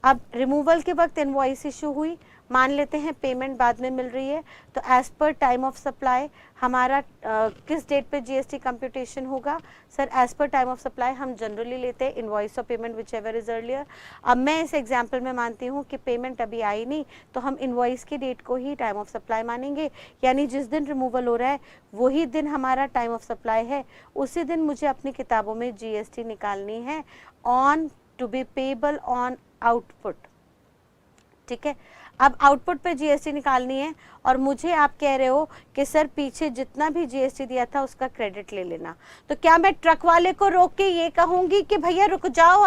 S1: अब रिमूवल के वक्त इनवॉइस इशू हुई, मान लेते हैं पेमेंट बाद में मिल रही है, तो as per time of supply हमारा किस डेट पे जीएसटी कंप्यूटेशन होगा? Sir as per time of supply हम जनरली लेते हैं इनवॉइस और payment whichever is earlier. अब मैं इस एग्जांपल में मानती हूँ कि पेमेंट अभी आई नहीं, तो हम इनवॉइस की डेट को ही टाइम ऑफ सप्लाई मानेंगे, यानी जिस दिन रिमूवल हो रहा है वही दिन हमारा टाइम ऑफ सप्लाई है। उसी दिन मुझे अपनी किताबों में जीएसटी निकालनी है on to be payable on output. ठीक है, अब आउटपुट पे जीएसटी निकालनी है, और मुझे आप कह रहे हो कि सर पीछे जितना भी जीएसटी दिया था उसका क्रेडिट ले लेना। तो क्या मैं ट्रक वाले को रोक के ये कहूंगी कि भैया रुक जाओ,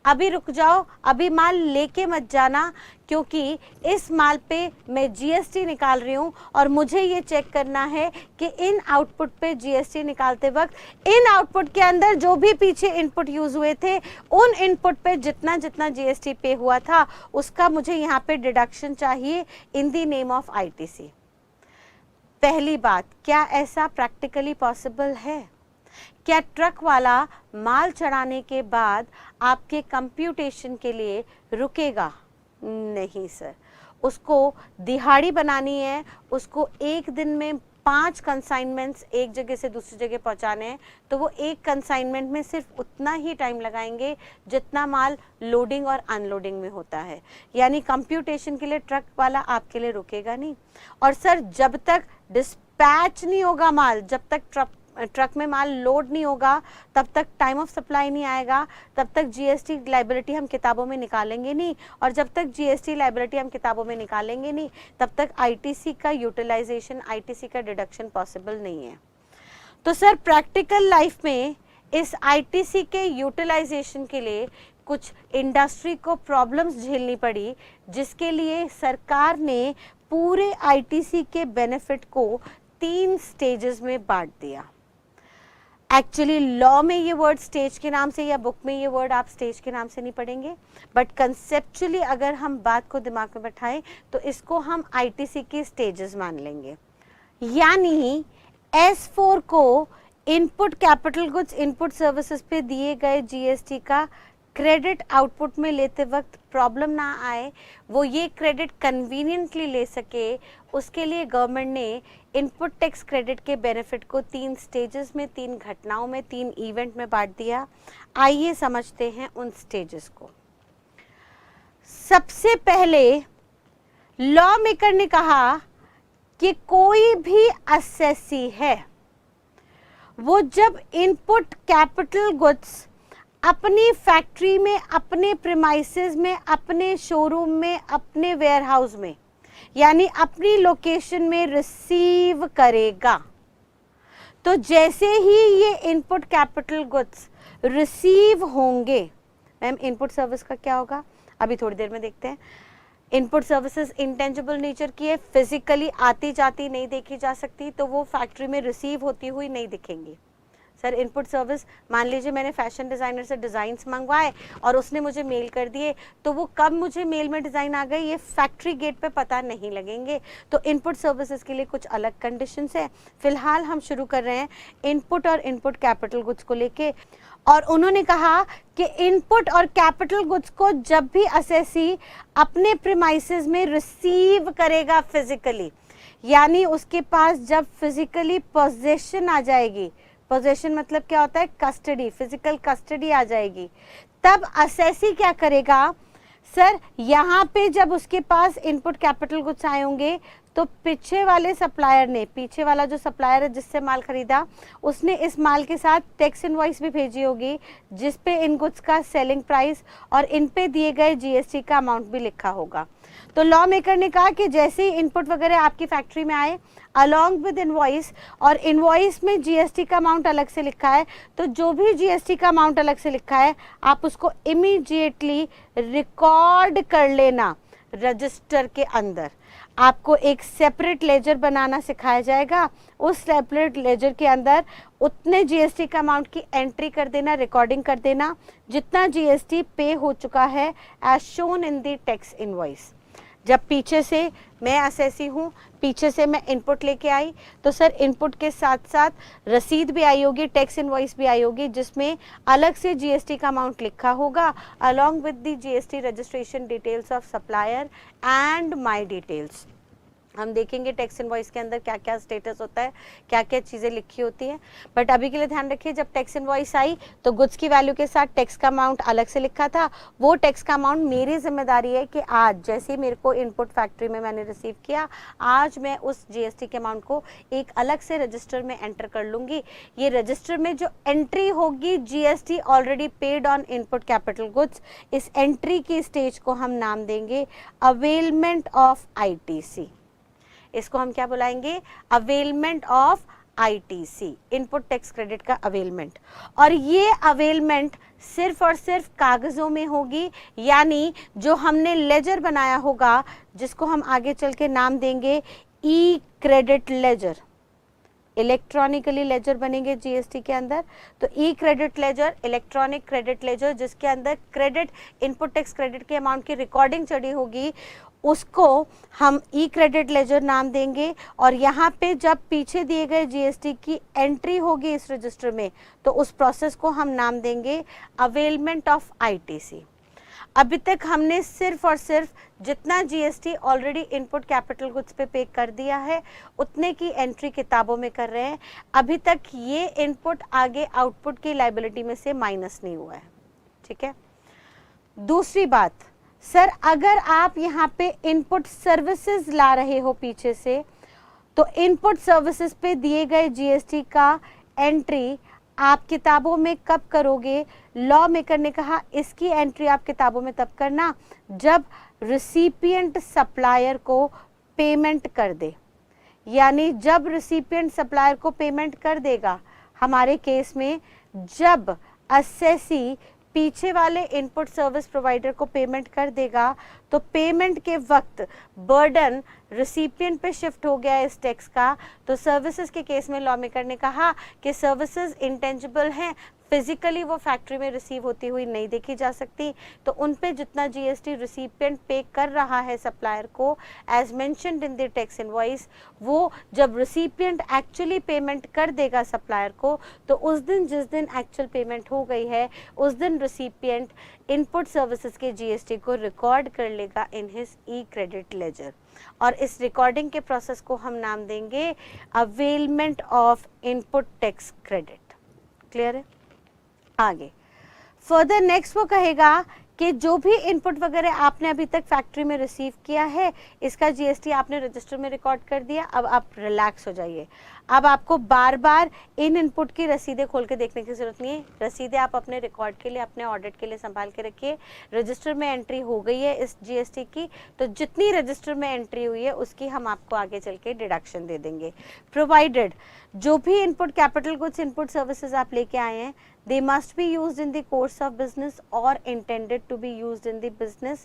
S1: अभी रुक जाओ, अभी माल लेके मत जाना, क्योंकि इस माल पे मैं जीएसटी निकाल रही हूँ और मुझे ये चेक करना है कि इन आउटपुट पे जीएसटी निकालते वक्त इन आउटपुट के अंदर जो भी पीछे इनपुट यूज हुए थे उन इनपुट पे जितना जितना जीएसटी पे हुआ था उसका मुझे यहाँ पे डिडक्शन चाहिए in the name of ITC. पहली बात, क्या ऐसा प्रैक्टिकली पॉसिबल है? क्या ट्रक वाला माल चढ़ाने के बाद आपके कंप्यूटेशन के लिए रुकेगा? नहीं सर, उसको दिहाड़ी बनानी है, उसको एक दिन में 5 कंसाइनमेंट्स एक जगह से दूसरी जगह पहुंचाने हैं, तो वो एक कंसाइनमेंट में सिर्फ उतना ही टाइम लगाएंगे जितना माल लोडिंग और अनलोडिंग में होता है। यानी कंप्यूटेशन के लिए ट्रक वाला आपके लिए रुकेगा नहीं। और सर जब तक डिस्पैच नहीं होगा माल, जब तक ट्रक में माल लोड नहीं होगा, तब तक टाइम ऑफ सप्लाई नहीं आएगा, तब तक जीएसटी लायबिलिटी हम किताबों में निकालेंगे नहीं, और जब तक जीएसटी लायबिलिटी हम किताबों में निकालेंगे नहीं तब तक आईटीसी का यूटिलाइजेशन, आईटीसी का डिडक्शन पॉसिबल नहीं है। तो सर प्रैक्टिकल लाइफ में इस आईटीसी के यूटिलाइजेशन के लिए कुछ इंडस्ट्री को प्रॉब्लम्स झेलनी पड़ी, जिसके लिए सरकार ने पूरे आईटीसी के बेनिफिट को 3 स्टेजेस में बांट दिया। एक्चुअली लॉ में ये वर्ड स्टेज के नाम से या बुक में ये वर्ड आप स्टेज के नाम से नहीं पढ़ेंगे, बट कंसेप्चुअली अगर हम बात को दिमाग में बैठाएं तो इसको हम आईटीसी के स्टेजेस मान लेंगे। यानी S4 को input capital goods, input services पे दिए गए जीएसटी का क्रेडिट आउटपुट में लेते वक्त प्रॉब्लम ना आए, वो ये क्रेडिट कन्वीनियंटली ले सके, उसके लिए गवर्नमेंट ने इनपुट टैक्स क्रेडिट के बेनिफिट को 3 स्टेजेस में, 3 घटनाओं में, 3 इवेंट में बांट दिया। आइए समझते हैं उन स्टेजेस को। सबसे पहले लॉ मेकर ने कहा कि कोई भी असेसी है वो जब इनपुट कैपिटल गुड्स अपनी फैक्ट्री में, अपने प्रीमाइसेस में, अपने शोरूम में, अपने वेयरहाउस में, यानी अपनी लोकेशन में रिसीव करेगा, तो जैसे ही ये इनपुट कैपिटल गुड्स रिसीव होंगे, मैम इनपुट सर्विस का क्या होगा अभी थोड़ी देर में देखते हैं। इनपुट सर्विसेज इंटेंजिबल नेचर की है, फिजिकली आती जाती नहीं देखी जा सकती, तो वो फैक्ट्री में रिसीव होती हुई नहीं दिखेंगी। सर इनपुट सर्विस, मान लीजिए मैंने फैशन डिज़ाइनर से डिज़ाइंस मंगवाए और उसने मुझे मेल कर दिए, तो वो कब मुझे मेल में डिज़ाइन आ गई ये फैक्ट्री गेट पे पता नहीं लगेंगे। तो इनपुट सर्विसेज के लिए कुछ अलग कंडीशंस है। फिलहाल हम शुरू कर रहे हैं इनपुट और इनपुट कैपिटल गुड्स को लेके, और उन्होंने कहा कि इनपुट और कैपिटल गुड्स को जब भी असेसी अपने प्रीमाइसेस में रिसीव करेगा फिजिकली, यानी उसके पास जब फिजिकली पोजेशन आ जाएगी, पोजेशन मतलब क्या होता है, कस्टडी, फिजिकल कस्टडी आ जाएगी, तब असेसी क्या करेगा, सर यहाँ पे जब उसके पास इनपुट कैपिटल गुड्स आए होंगे तो पीछे वाले सप्लायर ने, पीछे वाला जो सप्लायर है जिससे माल खरीदा, उसने इस माल के साथ टैक्स इनवॉइस भी भेजी होगी जिस पे इन गुड्स का सेलिंग प्राइस और इन पे दिए गए जीएसटी का अमाउंट भी लिखा होगा। तो लॉ मेकर ने कहा कि जैसे ही इनपुट वगैरह आपकी फैक्ट्री में आए अलॉन्ग विद इनवॉइस, और इनवॉइस में जीएसटी का अमाउंट अलग से लिखा है, तो जो भी जीएसटी का अमाउंट अलग से लिखा है आप उसको इमीडिएटली रिकॉर्ड कर लेना रजिस्टर के अंदर। आपको एक सेपरेट लेजर बनाना सिखाया जाएगा, उस सेपरेट लेजर के अंदर उतने जीएसटी का अमाउंट की एंट्री कर देना, रिकॉर्डिंग कर देना जितना जीएसटी पे हो चुका है as shown in the tax invoice. जब पीछे से मैं असेसी हूँ, पीछे से मैं इनपुट लेके आई, तो सर इनपुट के साथ साथ रसीद भी आई होगी, टैक्स इनवॉइस भी आई होगी जिसमें अलग से जीएसटी का अमाउंट लिखा होगा along with the GST registration details of supplier and my details. हम देखेंगे टैक्स इनवॉइस के अंदर क्या क्या स्टेटस होता है, क्या क्या चीज़ें लिखी होती हैं, बट अभी के लिए ध्यान रखिए जब टैक्स इनवॉइस आई तो गुड्स की वैल्यू के साथ टैक्स का अमाउंट अलग से लिखा था। वो टैक्स का अमाउंट मेरी जिम्मेदारी है कि आज जैसे ही मेरे को इनपुट फैक्ट्री में मैंने रिसीव किया, आज मैं उस जीएसटी के अमाउंट को एक अलग से रजिस्टर में एंटर कर लूँगी। ये रजिस्टर में जो एंट्री होगी GST already paid on input capital goods, इस एंट्री की स्टेज को हम नाम देंगे अवेलमेंट ऑफ आईटीसी। इसको हम क्या बुलाएंगे, availment of ITC, input tax credit का अवेलमेंट। और ये अवेलमेंट सिर्फ और सिर्फ कागजों में होगी, यानी जो हमने लेजर बनाया होगा जिसको हम आगे चल के नाम देंगे E credit ledger, electronically ledger बनेंगे जीएसटी के अंदर। तो E credit ledger, electronic credit ledger, जिसके अंदर क्रेडिट, इनपुट टैक्स क्रेडिट के अमाउंट की रिकॉर्डिंग चढ़ी होगी, उसको हम ई क्रेडिट लेजर नाम देंगे। और यहाँ पे जब पीछे दिए गए जीएसटी की एंट्री होगी इस रजिस्टर में, तो उस प्रोसेस को हम नाम देंगे अवेलमेंट ऑफ आईटीसी। अभी तक हमने सिर्फ और सिर्फ जितना GST already input capital goods पे कर दिया है उतने की एंट्री किताबों में कर रहे हैं। अभी तक ये इनपुट आगे आउटपुट की लायबिलिटी में से माइनस नहीं हुआ है, ठीक है। दूसरी बात, सर अगर आप यहाँ पे इनपुट सर्विसेज ला रहे हो पीछे से, तो इनपुट सर्विसेज पे दिए गए जीएसटी का एंट्री आप किताबों में कब करोगे? लॉ मेकर ने कहा इसकी एंट्री आप किताबों में तब करना जब रिसिपिएंट सप्लायर को पेमेंट कर दे, यानी जब रिसिपिएंट सप्लायर को पेमेंट कर देगा। हमारे केस में जब असेसी पीछे वाले इनपुट सर्विस प्रोवाइडर को पेमेंट कर देगा, तो पेमेंट के वक्त बर्डन रिसिपिएंट पे शिफ्ट हो गया इस टैक्स का। तो सर्विसेज के केस में लॉ मेकर ने कहा कि सर्विसेज इंटेंजिबल हैं, फिजिकली वो फैक्ट्री में रिसीव होती हुई नहीं देखी जा सकती, तो उन पे जितना जीएसटी रिसिपिएंट पे कर रहा है सप्लायर को as mentioned in the tax invoice, वो जब रिसिपिएंट एक्चुअली पेमेंट कर देगा सप्लायर को, तो उस दिन जिस दिन एक्चुअल पेमेंट हो गई है उस दिन रिसिपिएंट इनपुट सर्विसेज के जीएसटी को रिकॉर्ड कर लेगा in his E credit laser. और इस रिकॉर्डिंग के प्रोसेस को हम नाम देंगे availment of input tax credit. Clear है? आगे फर्दर नेक्स्ट वो कहेगा कि जो भी इनपुट वगैरह आपने अभी तक फैक्ट्री में रिसीव किया है, इसका जीएसटी आपने रजिस्टर में रिकॉर्ड कर दिया, अब आप रिलैक्स हो जाइए। अब आपको बार बार इन इनपुट की रसीदें खोल के देखने की जरूरत नहीं है। रसीदें आप अपने रिकॉर्ड के लिए, अपने ऑडिट के लिए संभाल के रखिए। रजिस्टर में एंट्री हो गई है इस जीएसटी की, तो जितनी रजिस्टर में एंट्री हुई है उसकी हम आपको आगे चल के डिडक्शन दे देंगे। प्रोवाइडेड जो भी input capital goods, input services आप लेके आए हैं, they must be used in the course of business or intended to be used in the business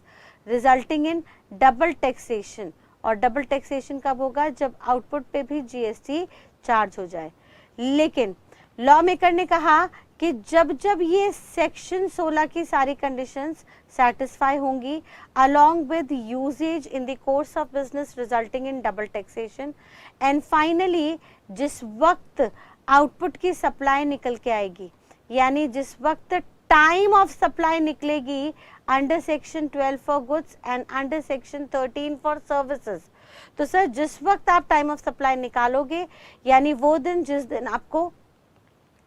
S1: resulting in double taxation। और डबल टैक्सेशन कब होगा? जब आउटपुट पे भी जीएसटी चार्ज हो जाए। लेकिन लॉ मेकर ने कहा कि जब जब ये सेक्शन 16 की सारी कंडीशंस सेटिस्फाई होंगी along with usage in the course of business resulting in double taxation and finally जिस वक्त आउटपुट की सप्लाई निकल के आएगी, यानी जिस वक्त टाइम ऑफ सप्लाई निकलेगी under section 12 for goods and under section 13 for services, तो सर जिस वक्त आप टाइम ऑफ सप्लाई निकालोगे यानी वो दिन जिस दिन आपको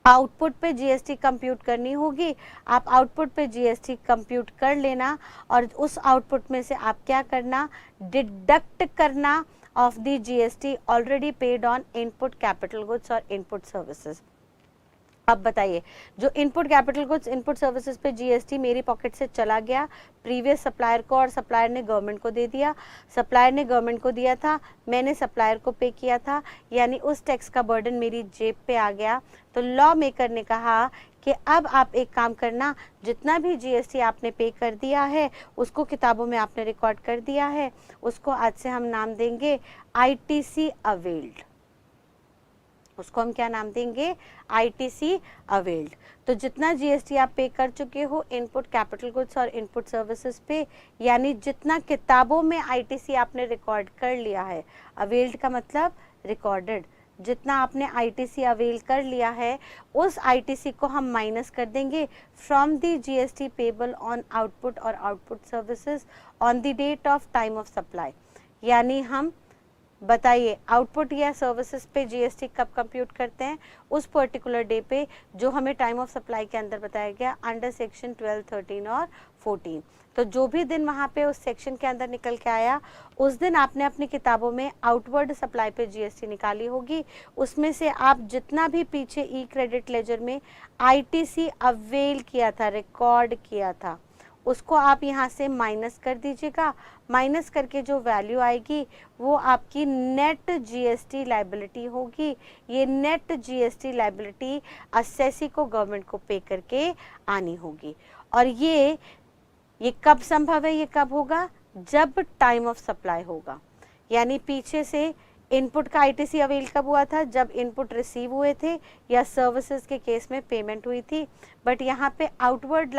S1: आउटपुट पे जीएसटी कंप्यूट करनी होगी, आप आउटपुट पे जीएसटी कंप्यूट कर लेना और उस आउटपुट में से आप क्या करना? डिडक्ट करना of the GST already paid on input capital goods और इनपुट सर्विसेज। अब बताइए, जो input capital goods, input services पे जीएसटी मेरी पॉकेट से चला गया प्रीवियस सप्लायर को और सप्लायर ने गवर्नमेंट को दे दिया, सप्लायर ने गवर्नमेंट को दिया था, मैंने सप्लायर को पे किया था, यानी उस टैक्स का बर्डन मेरी जेब पे आ गया। तो लॉ मेकर ने कहा कि अब आप एक काम करना, जितना भी जीएसटी आपने पे कर दिया है उसको किताबों में आपने रिकॉर्ड कर दिया है, उसको आज से हम नाम देंगे आईटीसी अवेल्ड। उसको हम क्या नाम देंगे? ITC availed. तो जितना जीएसटी आप पे कर चुके हो इनपुट कैपिटल गुड्स और इनपुट सर्विसेज पे, यानी जितना किताबों में आईटीसी आपने रिकॉर्ड कर लिया है, अवेल्ड का मतलब रिकॉर्डेड, जितना आपने आईटीसी अवेल कर लिया है उस आईटीसी को हम माइनस कर देंगे from the GST payable on output और output services on the date of time of supply. यानी हम बताइए आउटपुट या सर्विसेज पे जीएसटी कब कंप्यूट करते हैं? उस पर्टिकुलर डे पे जो हमें टाइम ऑफ सप्लाई के अंदर बताया गया अंडर सेक्शन 12, 13 और 14। तो जो भी दिन वहाँ पे उस सेक्शन के अंदर निकल के आया उस दिन आपने अपनी किताबों में आउटवर्ड सप्लाई पे जीएसटी निकाली होगी। उसमें से आप जितना भी पीछे ई क्रेडिट लेजर में आईटीसी अवेल किया था, रिकॉर्ड किया था, उसको आप यहाँ से माइनस कर दीजिएगा। माइनस करके जो वैल्यू आएगी वो आपकी नेट जीएसटी लायबिलिटी होगी। ये नेट जीएसटी लायबिलिटी असेसी को गवर्नमेंट को पे करके आनी होगी। और ये कब संभव है? ये कब होगा? जब टाइम ऑफ सप्लाई होगा। यानी पीछे से इनपुट का आईटीसी अवेल कब हुआ था? जब इनपुट रिसीव हुए थे या सर्विसेज के केस में पेमेंट हुई थी। बट यहाँ पे आउटवर्ड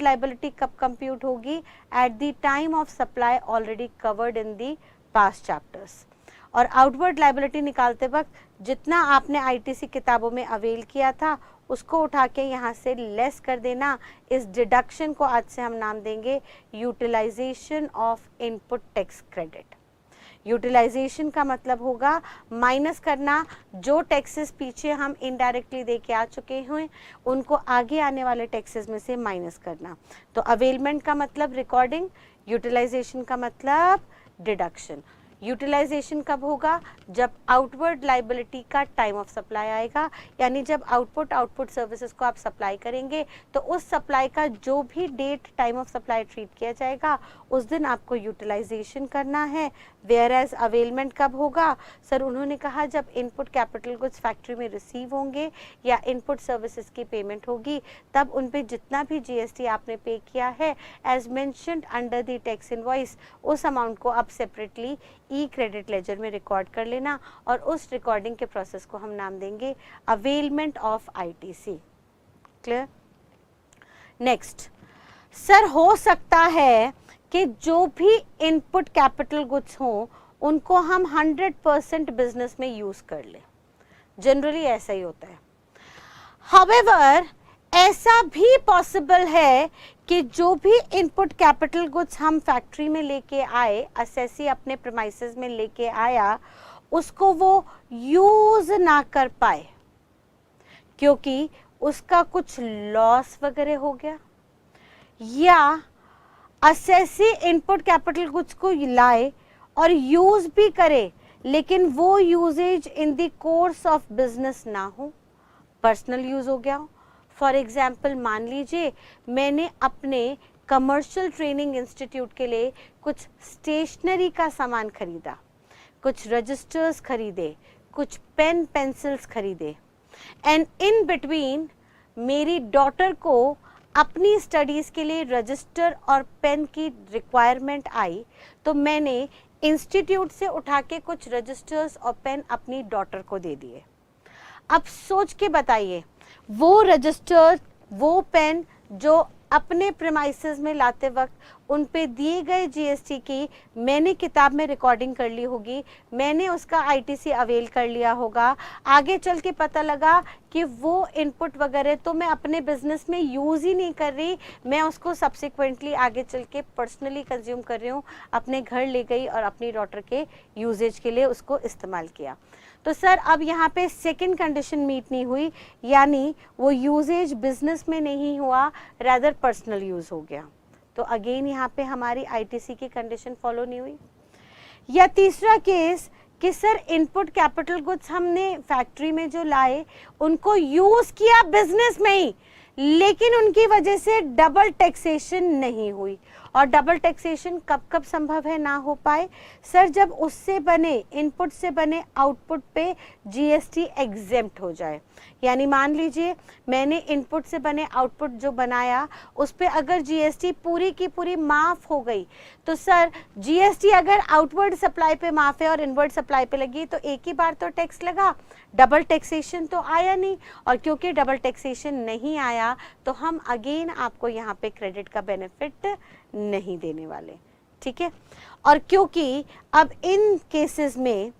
S1: लायबिलिटी कब कंप्यूट होगी? At the time of supply already covered in the past chapters. और आउटवर्ड लायबिलिटी निकालते वक्त जितना आपने आईटीसी किताबों में अवेल किया था उसको उठा के यहाँ से लेस कर देना। इस डिडक्शन को आज से हम नाम देंगे utilisation of input tax credit. Utilisation का मतलब होगा माइनस करना, जो टैक्सेस पीछे हम इनडायरेक्टली दे के आ चुके हैं उनको आगे आने वाले टैक्सेस में से माइनस करना। तो अवेलमेंट का मतलब रिकॉर्डिंग, यूटिलाइजेशन का मतलब डिडक्शन। यूटिलाइजेशन कब होगा? जब आउटवर्ड लायबिलिटी का टाइम ऑफ सप्लाई आएगा, यानी जब आउटपुट सर्विसेज को आप सप्लाई करेंगे तो उस सप्लाई का जो भी date time of supply treat किया जाएगा उस दिन आपको यूटिलाइजेशन करना है। वेयर एज अवेलमेंट कब होगा? सर उन्होंने कहा जब इनपुट कैपिटल गुड्स फैक्ट्री में रिसीव होंगे या इनपुट सर्विसेज की पेमेंट होगी तब उन पे जितना भी जीएसटी आपने पे किया है as mentioned under the tax invoice, उस अमाउंट को आप सेपरेटली ई क्रेडिट लेजर में रिकॉर्ड कर लेना और उस रिकॉर्डिंग के प्रोसेस को हम नाम देंगे availment of ITC. Clear? Next, sir हो सकता है कि जो भी इनपुट कैपिटल गुड्स हो उनको हम 100% बिजनेस में यूज कर लें। जनरली ऐसा ही होता है। हाउएवर ऐसा भी पॉसिबल है कि जो भी इनपुट कैपिटल गुड्स हम फैक्ट्री में लेके आए, असेसी अपने प्रीमाइसेस में लेके आया, उसको वो यूज ना कर पाए क्योंकि उसका कुछ लॉस वगैरह हो गया, या असेसी इनपुट कैपिटल गुड्स को लाए और यूज भी करे लेकिन वो usages in the course of business ना हो, पर्सनल यूज हो गया हो। फॉर एग्जाम्पल मान लीजिए मैंने अपने कमर्शियल ट्रेनिंग इंस्टीट्यूट के लिए कुछ स्टेशनरी का सामान खरीदा, कुछ रजिस्टर्स खरीदे, कुछ पेन पेंसिल्स खरीदे, एंड इन बिटवीन मेरी डॉटर को अपनी स्टडीज़ के लिए रजिस्टर और पेन की रिक्वायरमेंट आई, तो मैंने इंस्टीट्यूट से उठा के कुछ रजिस्टर्स और पेन अपनी डॉटर को दे दिए। अब सोच के बताइए, वो रजिस्टर, वो पेन जो अपने प्रेमाइसेस में लाते वक्त उन पे दिए गए जीएसटी की मैंने किताब में रिकॉर्डिंग कर ली होगी, मैंने उसका आईटीसी अवेल कर लिया होगा, आगे चल के पता लगा कि वो इनपुट वगैरह तो मैं अपने बिजनेस में यूज़ ही नहीं कर रही, मैं उसको सब्सिक्वेंटली आगे चल के पर्सनली कंज्यूम कर रही हूँ, अपने घर ले गई और अपनी डॉटर के यूजेज के लिए उसको इस्तेमाल किया। तो सर अब यहाँ पे सेकंड कंडीशन मीट नहीं हुई, यानी वो यूजेज बिजनेस में नहीं हुआ, रादर पर्सनल यूज हो गया। तो अगेन यहाँ पे हमारी आईटीसी की कंडीशन फॉलो नहीं हुई। या तीसरा केस कि सर इनपुट कैपिटल गुड्स हमने फैक्ट्री में जो लाए उनको यूज किया बिजनेस में ही, लेकिन उनकी वजह से डबल टैक्सेशन नहीं हुई। और डबल टैक्सेशन कब कब संभव है ना हो पाए? सर जब उससे बने इनपुट से बने आउटपुट पे जीएसटी एग्जेम्प्ट हो जाए। यानी मान लीजिए मैंने इनपुट से बने आउटपुट जो बनाया उस पे अगर जीएसटी पूरी की पूरी माफ हो गई, तो सर जीएसटी अगर आउटवर्ड सप्लाई पे माफ है और इनवर्ड सप्लाई पे लगी तो एक ही बार तो टैक्स लगा, डबल टैक्सेशन तो आया नहीं। और क्योंकि डबल टैक्सेशन नहीं आया तो हम अगेन आपको यहाँ पे क्रेडिट का बेनिफिट नहीं देने वाले, ठीक है। और क्योंकि अब इन केसेस में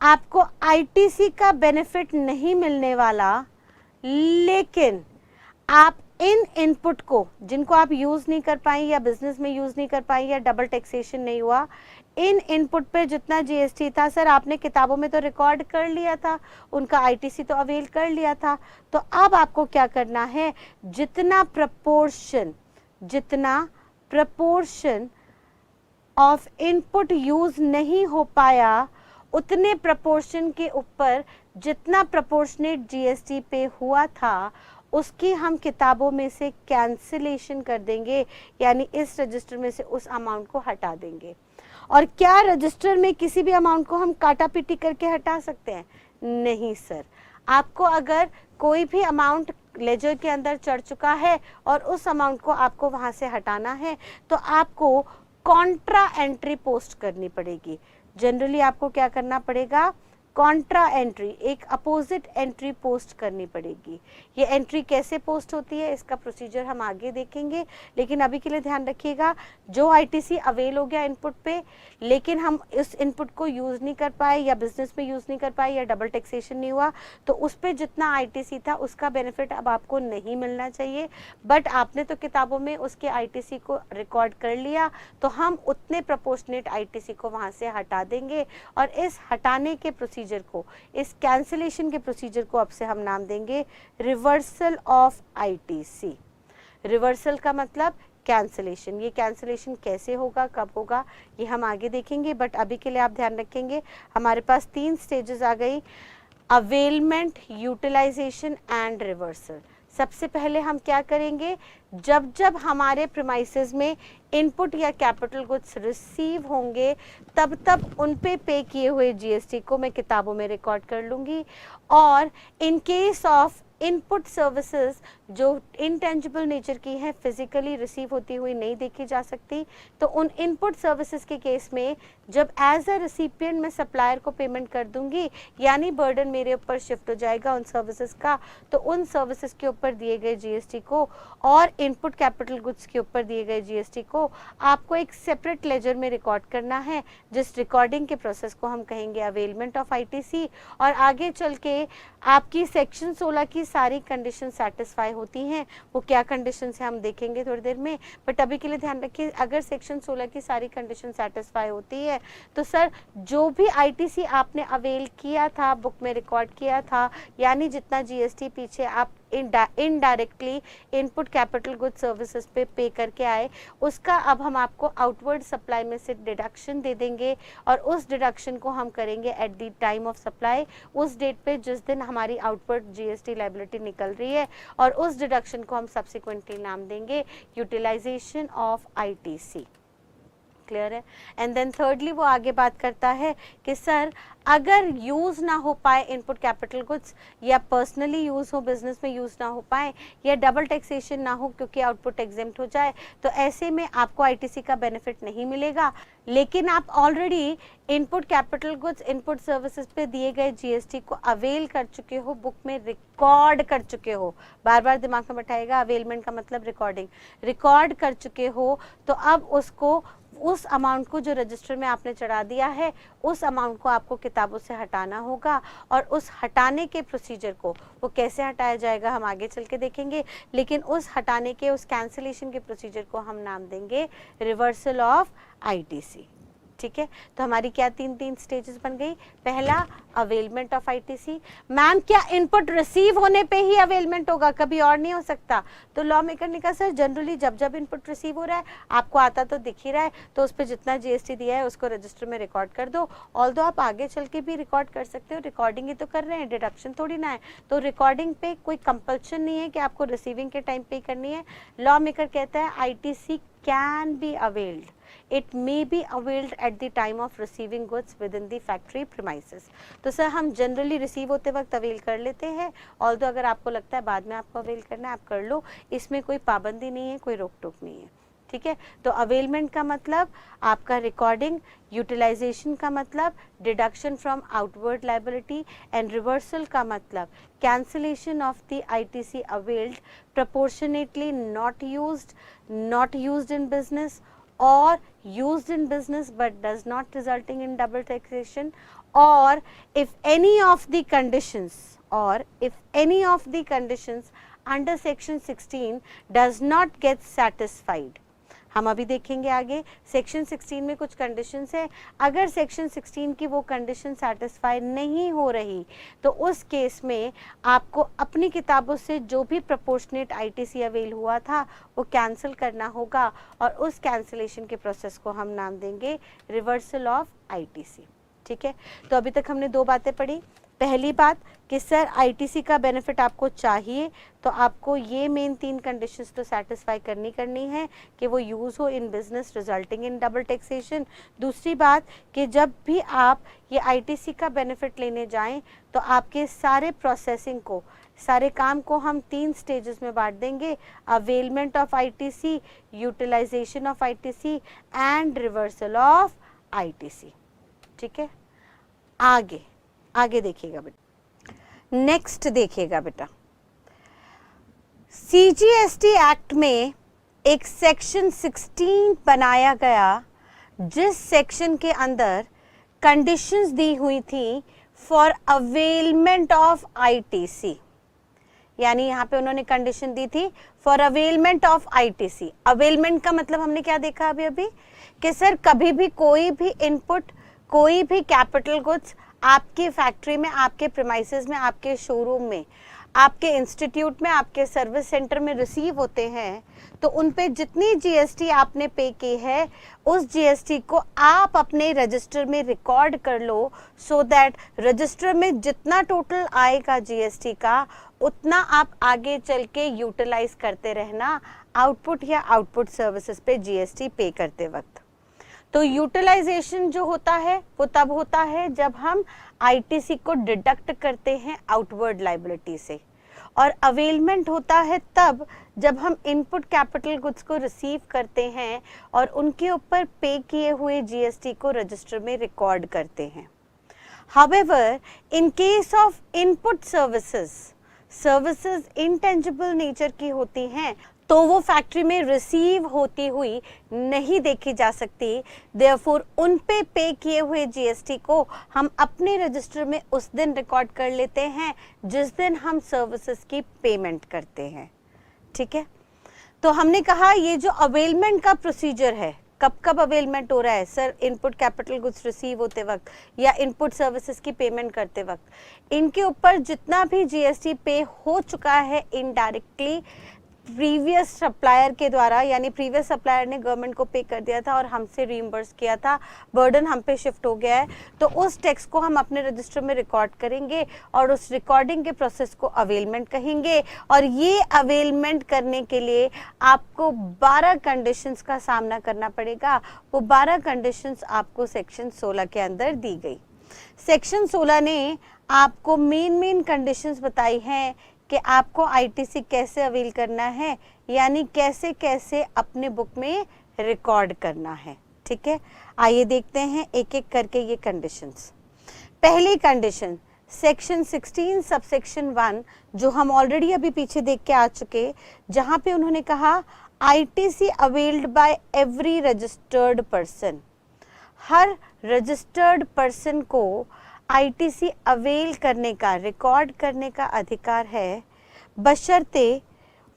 S1: आपको आईटीसी का बेनिफिट नहीं मिलने वाला, लेकिन आप इन इनपुट को जिनको आप यूज नहीं कर पाई या बिजनेस में यूज नहीं कर पाई या डबल टैक्सेशन नहीं हुआ, इन इनपुट पे जितना जीएसटी था सर आपने किताबों में तो रिकॉर्ड कर लिया था, उनका आईटीसी तो अवेल कर लिया था। तो अब आपको क्या करना है, जितना प्रपोर्शन ऑफ इनपुट यूज नहीं हो पाया उतने प्रपोर्शन के ऊपर जितना प्रपोर्शनेट जीएसटी पे हुआ था उसकी हम किताबों में से कैंसिलेशन कर देंगे, यानी इस रजिस्टर में से उस अमाउंट को हटा देंगे। और क्या रजिस्टर में किसी भी अमाउंट को हम काटा पीटी करके हटा सकते हैं? नहीं सर। आपको अगर कोई भी अमाउंट लेजर के अंदर चढ़ चुका है और उस अमाउंट को आपको वहां से हटाना है तो आपको कॉन्ट्रा एंट्री पोस्ट करनी पड़ेगी। जनरली आपको क्या करना पड़ेगा, कॉन्ट्रा एंट्री, एक अपोजिट एंट्री पोस्ट करनी पड़ेगी। ये एंट्री कैसे पोस्ट होती है इसका प्रोसीजर हम आगे देखेंगे, लेकिन अभी के लिए ध्यान रखिएगा जो आईटीसी अवेल हो गया इनपुट पे, लेकिन हम इस इनपुट को यूज नहीं कर पाए या बिजनेस में यूज नहीं कर पाए या डबल टैक्सेशन नहीं हुआ, तो उस पर जितना आईटीसी था उसका बेनिफिट अब आपको नहीं मिलना चाहिए। बट आपने तो किताबों में उसके आईटीसी को रिकॉर्ड कर लिया, तो हम उतने प्रोपोर्शनेट आईटीसी को वहां से हटा देंगे और इस हटाने के प्रोसीजर को, इस कैंसिलेशन के प्रोसीजर को अब से हम नाम देंगे रिवर्सल ऑफ आईटीसी। रिवर्सल का मतलब कैंसिलेशन। ये कैंसिलेशन कैसे होगा, कब होगा, ये हम आगे देखेंगे, बट अभी के लिए आप ध्यान रखेंगे हमारे पास 3 स्टेजेस आ गई, अवेलमेंट, यूटिलाइजेशन एंड रिवर्सल। सबसे पहले हम क्या करेंगे, जब जब हमारे प्रीमाइसेस में इनपुट या कैपिटल गुड्स रिसीव होंगे तब तब उन पे किए हुए जीएसटी को मैं किताबों में रिकॉर्ड कर लूँगी। और in case of input services जो इनटेंजिबल नेचर की हैं, फिजिकली रिसीव होती हुई नहीं देखी जा सकती, तो उन इनपुट सर्विसेज के केस में जब एज अ रिसिपिएंट मैं सप्लायर को पेमेंट कर दूंगी, यानी बर्डन मेरे ऊपर शिफ्ट हो जाएगा उन सर्विसेज का, तो उन सर्विसेज के ऊपर दिए गए जीएसटी को और इनपुट कैपिटल गुड्स के ऊपर दिए गए जीएसटी को आपको एक सेपरेट लेजर में रिकॉर्ड करना है, जिस रिकॉर्डिंग के प्रोसेस को हम कहेंगे अवेलमेंट ऑफ आईटीसी। और आगे चल के आपकी सेक्शन 16 की सारी कंडीशन सेटिस्फाई होती हैं। वो क्या कंडीशन है हम देखेंगे थोड़ी देर में, बट अभी के लिए ध्यान रखिए अगर सेक्शन 16 की सारी कंडीशन सेटिस्फाई होती है तो सर जो भी आईटीसी आपने अवेल किया था, बुक में रिकॉर्ड किया था, यानी जितना जीएसटी पीछे आप indirectly input capital goods services पे पे करके आए, उसका अब हम आपको आउटवर्ड सप्लाई में से डिडक्शन दे देंगे और उस डिडक्शन को हम करेंगे at the time of supply, उस डेट पे जिस दिन हमारी आउटवर्ड जीएसटी लायबिलिटी निकल रही है, और उस डिडक्शन को हम सब्सिक्वेंटली नाम देंगे यूटिलाइजेशन ऑफ आईटीसी। क्लियर है? एंड देन थर्डली वो आगे बात करता है कि सर अगर यूज ना हो पाए इनपुट कैपिटल गुड्स, या पर्सनली यूज हो, बिजनेस में यूज ना हो पाए, या डबल टैक्सेशन ना हो क्योंकि आउटपुट एग्जेम्प्ट हो जाए, तो ऐसे में आपको आईटीसी का बेनिफिट नहीं मिलेगा। लेकिन आप already input capital goods input services पे दिए गए जीएसटी को अवेल कर चुके हो, बुक में रिकॉर्ड कर चुके हो, बार बार दिमाग में बैठाएगा, अवेलमेंट का मतलब रिकॉर्डिंग, रिकॉर्ड कर चुके हो, तो अब उसको उस अमाउंट को जो रजिस्टर में आपने चढ़ा दिया है, उस अमाउंट को आपको किताबों से हटाना होगा, और उस हटाने के प्रोसीजर को वो कैसे हटाया जाएगा हम आगे चल के देखेंगे, लेकिन उस हटाने के, उस कैंसिलेशन के प्रोसीजर को हम नाम देंगे रिवर्सल ऑफ आईटीसी। ठीक है, तो हमारी क्या तीन स्टेजेस बन गई। पहला अवेलमेंट ऑफ आईटीसी। मैम क्या इनपुट रिसीव होने पे ही अवेलमेंट होगा, कभी और नहीं हो सकता? तो लॉ मेकर ने कहा सर जनरली जब जब इनपुट रिसीव हो रहा है, आपको आता तो दिख ही रहा है, तो उस पर जितना जीएसटी दिया है उसको रजिस्टर में रिकॉर्ड कर दो। ऑल्दो आप आगे चल के भी रिकॉर्ड कर सकते हो, रिकॉर्डिंग ही तो कर रहे हैं, डिडक्शन थोड़ी ना है, तो रिकॉर्डिंग पे कोई कंपल्शन नहीं है कि आपको रिसीविंग के टाइम पे करनी है। लॉ मेकर कहता है ITC can be availed, it may be availed at the time of receiving goods within the factory premises। तो सर हम जनरली रिसीव होते वक्त अवेल कर लेते हैं, ऑल्दो अगर आपको लगता है बाद में आपको अवेल करना है आप कर लो, इसमें कोई पाबंदी नहीं है, कोई रोक टोक नहीं है। ठीक है, तो अवेलमेंट का मतलब आपका रिकॉर्डिंग, यूटिलाइजेशन का मतलब deduction from outward liability, and reversal का मतलब cancellation of the ITC availed proportionately not used in business or used in business but does not resulting in double taxation, or if any of the conditions under section 16 does not get satisfied। हम अभी देखेंगे आगे section 16 में कुछ conditions है, अगर section 16 की वो कंडीशन सेटिस्फाई नहीं हो रही तो उस केस में आपको अपनी किताबों से जो भी प्रोपोर्शनेट आईटीसी अवेल हुआ था वो कैंसिल करना होगा, और उस कैंसिलेशन के प्रोसेस को हम नाम देंगे रिवर्सल ऑफ आईटीसी। ठीक है, तो अभी तक हमने दो बातें पढ़ी। पहली बात कि सर आईटीसी का बेनिफिट आपको चाहिए तो आपको ये मेन 3 कंडीशंस तो सेटिस्फाई करनी है कि वो यूज़ हो in business resulting in double taxation. दूसरी बात कि जब भी आप ये आईटीसी का बेनिफिट लेने जाएं तो आपके सारे प्रोसेसिंग को, सारे काम को हम 3 स्टेजेस में बांट देंगे, availment of ITC, utilisation of ITC and reversal of ITC. ठीक है, आगे देखिएगा बेटा, नेक्स्ट देखिएगा बेटा, सीजीएसटी एक्ट में एक सेक्शन 16 बनाया गया जिस सेक्शन के अंदर कंडीशंस दी हुई थी फॉर अवेलमेंट ऑफ आईटीसी, यानी यहाँ पे उन्होंने कंडीशन दी थी for availment of ITC. Availment का मतलब हमने क्या देखा अभी कि सर कभी भी कोई भी इनपुट, कोई भी कैपिटल गुड्स आपकी फैक्ट्री में, आपके प्रीमाइसेस में, आपके शोरूम में, आपके इंस्टीट्यूट में, आपके सर्विस सेंटर में रिसीव होते हैं, तो उन पे जितनी जीएसटी आपने पे की है उस जीएसटी को आप अपने रजिस्टर में रिकॉर्ड कर लो, सो दैट रजिस्टर में जितना टोटल आएगा जीएसटी का उतना आप आगे चल के यूटिलाइज करते रहना आउटपुट या आउटपुट सर्विसेज पे जीएसटी पे करते वक्त। तो यूटिलाइजेशन जो होता है वो तब होता है जब हम आईटीसी को डिडक्ट करते हैं आउटवर्ड लायबिलिटी से, और अवेलमेंट होता है तब जब हम इनपुट कैपिटल गुड्स को रिसीव करते हैं और उनके ऊपर पे किए हुए जीएसटी को रजिस्टर में रिकॉर्ड करते हैं। However in case of input services intangible nature की होती हैं तो वो फैक्ट्री में रिसीव होती हुई नहीं देखी जा सकती, देयरफॉर उन पे किए हुए जीएसटी को हम अपने रजिस्टर में उस दिन रिकॉर्ड कर लेते हैं जिस दिन हम सर्विसेज की पेमेंट करते हैं। ठीक है, तो हमने कहा ये जो अवेलमेंट का प्रोसीजर है कब कब अवेलमेंट हो रहा है sir? Input capital goods receive होते वक्त या इनपुट सर्विसेज की पेमेंट करते वक्त। इनके ऊपर जितना भी जीएसटी पे हो चुका है इनडायरेक्टली प्रीवियस सप्लायर के द्वारा, यानी प्रीवियस सप्लायर ने गवर्नमेंट को पे कर दिया था और हमसे रीइंबर्स किया था, बर्डन हम पे शिफ्ट हो गया है, तो उस टैक्स को हम अपने रजिस्टर में रिकॉर्ड करेंगे और उस रिकॉर्डिंग के प्रोसेस को अवेलमेंट कहेंगे। और ये अवेलमेंट करने के लिए आपको 12 कंडीशंस का सामना करना पड़ेगा। वो 12 कंडीशंस आपको सेक्शन 16 के अंदर दी गई। सेक्शन 16 ने आपको मेन कंडीशंस बताई हैं कि आपको आईटीसी कैसे अवेल करना है, यानी कैसे कैसे अपने बुक में रिकॉर्ड करना है। ठीक है, आइए देखते हैं एक एक करके ये कंडीशंस। पहली कंडीशन सेक्शन 16 सबसेक्शन 1, जो हम ऑलरेडी अभी पीछे देख के आ चुके, जहां पे उन्होंने कहा ITC availed bye every registered person. हर रजिस्टर्ड पर्सन को आईटीसी अवेल करने का, रिकॉर्ड करने का अधिकार है, बशर्ते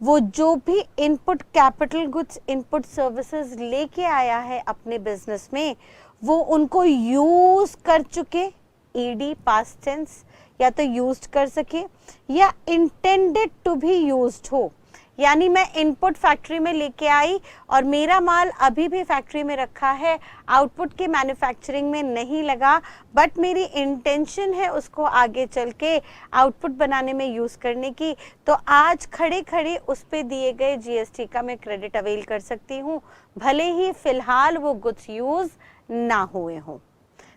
S1: वो जो भी input capital goods, input services लेके आया है अपने बिजनेस में, वो उनको यूज कर चुके, ईडी पास्ट टेंस, या तो यूज्ड कर सके या इंटेंडेड टू बी यूज्ड हो। यानी मैं इनपुट फैक्ट्री में लेके आई और मेरा माल अभी भी फैक्ट्री में रखा है, आउटपुट के मैन्युफैक्चरिंग में नहीं लगा, बट मेरी इंटेंशन है उसको आगे चल के आउटपुट बनाने में यूज करने की, तो आज खड़े खड़े उस पे दिए गए जीएसटी का मैं क्रेडिट अवेल कर सकती हूँ, भले ही फिलहाल वो गुड्स यूज ना हुए हों।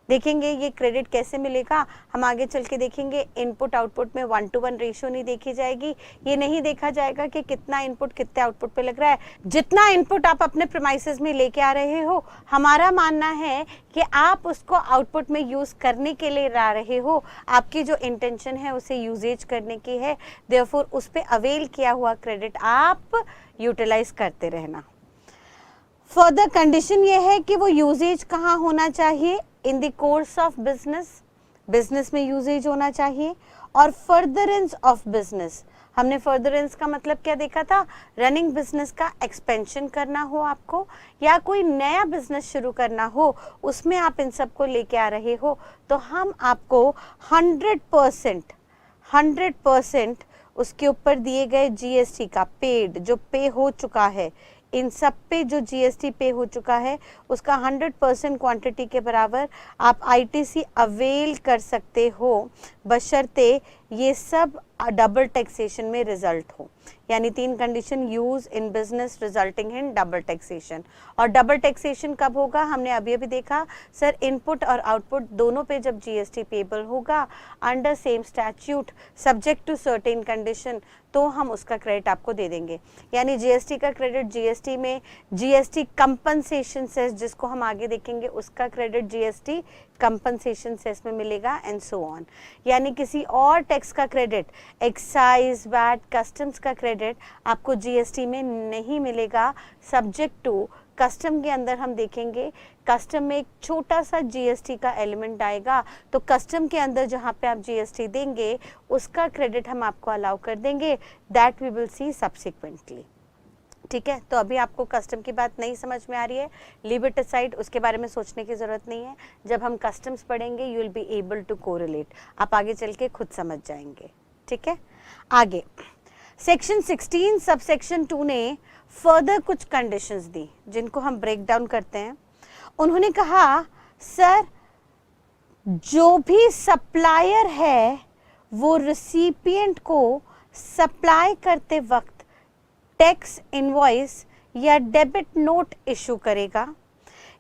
S1: देखेंगे ये क्रेडिट कैसे मिलेगा, हम आगे चल के देखेंगे। इनपुट आउटपुट में 1:1 रेशियो नहीं देखी जाएगी। ये नहीं देखा जाएगा कि कितना इनपुट कितने आउटपुट पे लग रहा है। जितना इनपुट आप अपने प्रीमाइसेस में लेके आ रहे हो, हमारा मानना है कि आप उसको आउटपुट में यूज करने के लिए ला रहे हो, आपकी जो इंटेंशन है उसे यूजेज करने की है, देयरफॉर उस पे अवेल किया हुआ क्रेडिट आप यूटिलाइज करते रहना। फर्दर कंडीशन ये है कि वो यूजेज कहाँ होना चाहिए, इन the course of business, business में यूजेज होना चाहिए, और फर्दरेंस ऑफ बिजनेस। हमने फर्दरेंस का मतलब क्या देखा था, रनिंग बिजनेस का एक्सपेंशन करना हो आपको, या कोई नया बिजनेस शुरू करना हो, उसमें आप इन सबको लेके आ रहे हो, तो हम आपको 100% उसके ऊपर दिए गए जीएसटी का पेड, जो पे हो चुका है, इन सब पे जो जीएसटी पे हो चुका है उसका 100% क्वांटिटी के बराबर आप आईटीसी अवेल कर सकते हो, बशर्ते ये सब डबल टैक्सेशन में रिजल्ट हो। यानी 3 condition, use in business resulting in double taxation. और डबल टैक्सेशन कब होगा, हमने अभी देखा सर, इनपुट और आउटपुट दोनों पे जब जीएसटी पेबल होगा under same statute subject to certain condition, तो हम उसका क्रेडिट आपको दे देंगे। यानी जीएसटी का क्रेडिट जीएसटी में, जीएसटी कंपनसेशन सेस जिसको हम आगे देखेंगे उसका क्रेडिट जीएसटी कंपनसेशन सेस में मिलेगा, एंड सो ऑन। यानी किसी और टैक्स का क्रेडिट, एक्साइज, वैट, कस्टम्स का क्रेडिट आपको जीएसटी में नहीं मिलेगा, सब्जेक्ट टू कस्टम के अंदर हम देखेंगे, कस्टम में एक छोटा सा जीएसटी का एलिमेंट आएगा, तो कस्टम के अंदर जहां पे आप जीएसटी देंगे उसका क्रेडिट हम आपको अलाउ कर देंगे, that we will see subsequently. ठीक है, तो अभी आपको कस्टम की बात नहीं समझ में आ रही है, लीव इट असाइड, उसके बारे में सोचने की जरूरत नहीं है। जब हम कस्टम्स पढ़ेंगे you will be able to correlate, आप आगे चल के खुद समझ जाएंगे। ठीक है, आगे सेक्शन 16 सबसेक्शन 2 ने फर्दर कुछ कंडीशंस दी, जिनको हम ब्रेक डाउन करते हैं। उन्होंने कहा सर, जो भी सप्लायर है वो रिसिपिएंट को सप्लाई करते वक्त टैक्स इनवॉइस या डेबिट नोट इशू करेगा।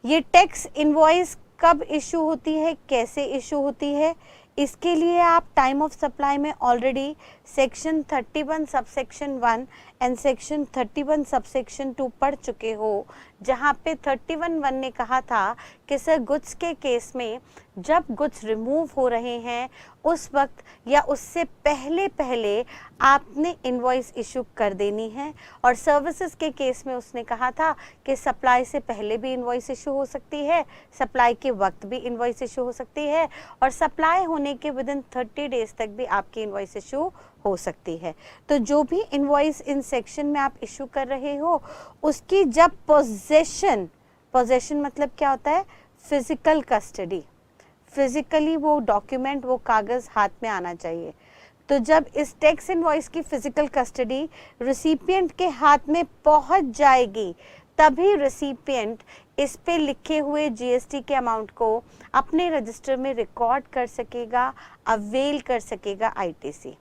S1: ये टैक्स इनवॉइस कब इशू होती है, कैसे इशू होती है, इसके लिए आप टाइम ऑफ सप्लाई में already section 31 subsection 1 and section 31 subsection 2 पढ़ चुके हो, जहाँ पे 31(1) ने कहा था कि सर गुड्स के केस में जब गुड्स रिमूव हो रहे हैं उस वक्त या उससे पहले पहले आपने इनवॉइस इशू कर देनी है, और सर्विसेज के केस में उसने कहा था कि सप्लाई से पहले भी इनवॉइस इशू हो सकती है, सप्लाई के वक्त भी इनवॉइस इशू हो सकती है, और सप्लाई होने के विदिन 30 डेज तक भी आपकी इनवॉइस इशू हो सकती है। तो जो भी इनवॉइस इन सेक्शन में आप इशू कर रहे हो उसकी जब पोजेशन पोजेशन मतलब क्या होता है? फिजिकल कस्टडी, फिजिकली वो डॉक्यूमेंट, वो कागज हाथ में आना चाहिए। तो जब इस टैक्स इनवॉइस की फिजिकल कस्टडी रिसिपिएंट के हाथ में पहुंच जाएगी, तभी रिसिपिएंट इस पे लिखे हुए जीएसटी के अमाउंट को अपने रजिस्टर में रिकॉर्ड कर सकेगा, अवेल कर सकेगा आईटीसी।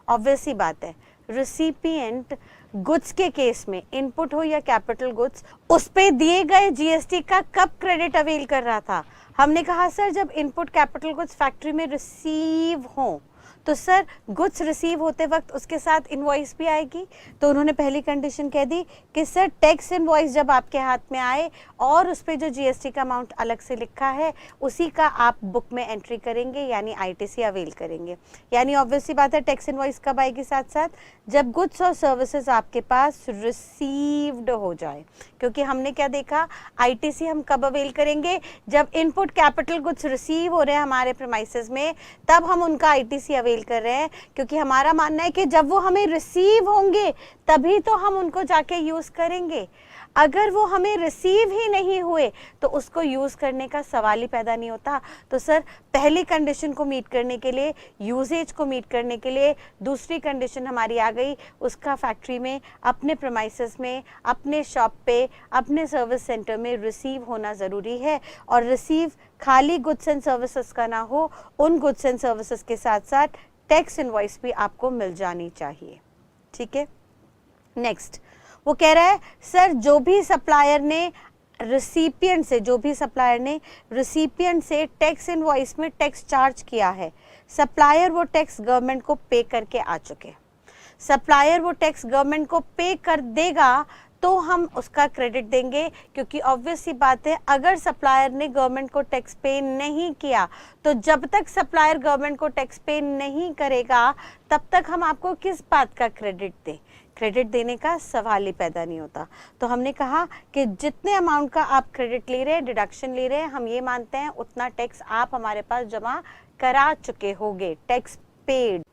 S1: ऑब्वियस ही बात है, रिसिपिएंट गुड्स के केस में, इनपुट हो या कैपिटल गुड्स, उस पे दिए गए जीएसटी का कब क्रेडिट अवेल कर रहा था? हमने कहा सर जब इनपुट कैपिटल गुड्स फैक्ट्री में रिसीव हो, तो सर गुड्स रिसीव होते वक्त उसके साथ इनवॉइस भी आएगी। तो उन्होंने पहली कंडीशन कह दी कि सर टैक्स इनवॉइस जब आपके हाथ में आए और उस पे जो जीएसटी का अमाउंट अलग से लिखा है उसी का आप बुक में एंट्री करेंगे, यानी आईटीसी अवेल करेंगे। यानी ऑब्वियस सी बात है, टैक्स इनवॉइस कब आएगी? साथ साथ जब गुड्स और सर्विसेज आपके पास रिसीव्ड हो जाए। क्योंकि हमने क्या देखा, आईटीसी हम कब अवेल करेंगे? जब इनपुट कैपिटल गुड्स रिसीव हो रहे हैं हमारे प्रीमाइसेस में, तब हम उनका आईटीसी अवेल कर रहे हैं। क्योंकि हमारा मानना है कि जब वो हमें रिसीव होंगे तभी तो हम उनको जाके यूज करेंगे। अगर वो हमें रिसीव ही नहीं हुए तो उसको यूज करने का सवाल ही पैदा नहीं होता। तो सर पहली कंडीशन को मीट करने के लिए, यूजेज को मीट करने के लिए दूसरी कंडीशन हमारी आ गई, उसका फैक्ट्री में, अपने प्रीमाइसेस में, अपने शॉप पे, अपने सर्विस सेंटर में रिसीव होना ज़रूरी है। और रिसीव खाली गुड्स एंड सर्विसेज का ना हो, उन गुड्स एंड सर्विसेज के साथ साथ टैक्स इनवॉइस भी आपको मिल जानी चाहिए। ठीक है, नेक्स्ट वो कह रहा है सर जो भी सप्लायर ने रिसिपिएंट से टैक्स इनवॉइस में टैक्स चार्ज किया है, सप्लायर वो टैक्स गवर्नमेंट को पे करके आ चुके, सप्लायर वो टैक्स गवर्नमेंट को पे कर देगा तो हम उसका क्रेडिट देंगे। क्योंकि ऑब्वियस सी बात है, अगर सप्लायर ने गवर्नमेंट को टैक्स पे नहीं किया तो जब तक सप्लायर गवर्नमेंट को टैक्स पे नहीं करेगा तब तक हम आपको किस बात का क्रेडिट दें? क्रेडिट देने का सवाल ही पैदा नहीं होता। तो हमने कहा कि जितने अमाउंट का आप क्रेडिट ले रहे हैं, डिडक्शन ले रहे हैं, हम ये मानते हैं उतना टैक्स आप हमारे पास जमा करा चुके होगे, टैक्स पेड।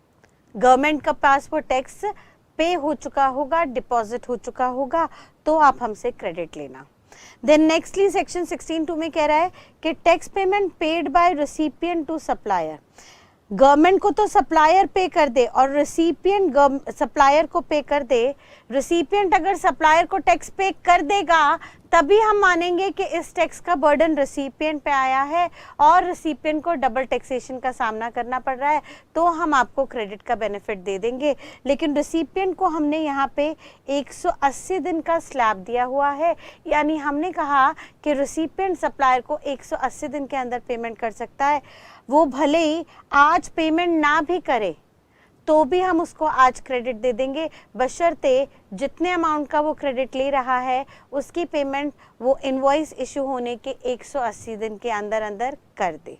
S1: गवर्नमेंट का पास वो टैक्स पे हो चुका होगा, डिपॉजिट हो चुका होगा, तो आप हमसे क्रेडिट लेना। देन नेक्स्टली सेक्शन 16(2) में कह रहा है कि tax payment paid by recipient to supplier. Government को तो सप्लायर पे कर दे और रिसिपिएंट सप्लायर को पे कर दे। रिसिपिएंट अगर सप्लायर को टैक्स पे कर देगा तभी हम मानेंगे कि इस टैक्स का बर्डन रिसिपिएंट पे आया है और रिसिपिएंट को डबल टैक्सेशन का सामना करना पड़ रहा है, तो हम आपको क्रेडिट का बेनिफिट दे देंगे। लेकिन रिसिपिएंट को हमने यहाँ पे 180 दिन का स्लैब दिया हुआ है, यानी हमने कहा कि रिसिपिएंट सप्लायर को 180 दिन के अंदर पेमेंट कर सकता है। वो भले ही आज पेमेंट ना भी करे तो भी हम उसको आज क्रेडिट दे देंगे, बशर्ते जितने अमाउंट का वो क्रेडिट ले रहा है उसकी पेमेंट वो इनवॉइस इशू होने के 180 दिन के अंदर अंदर कर दे।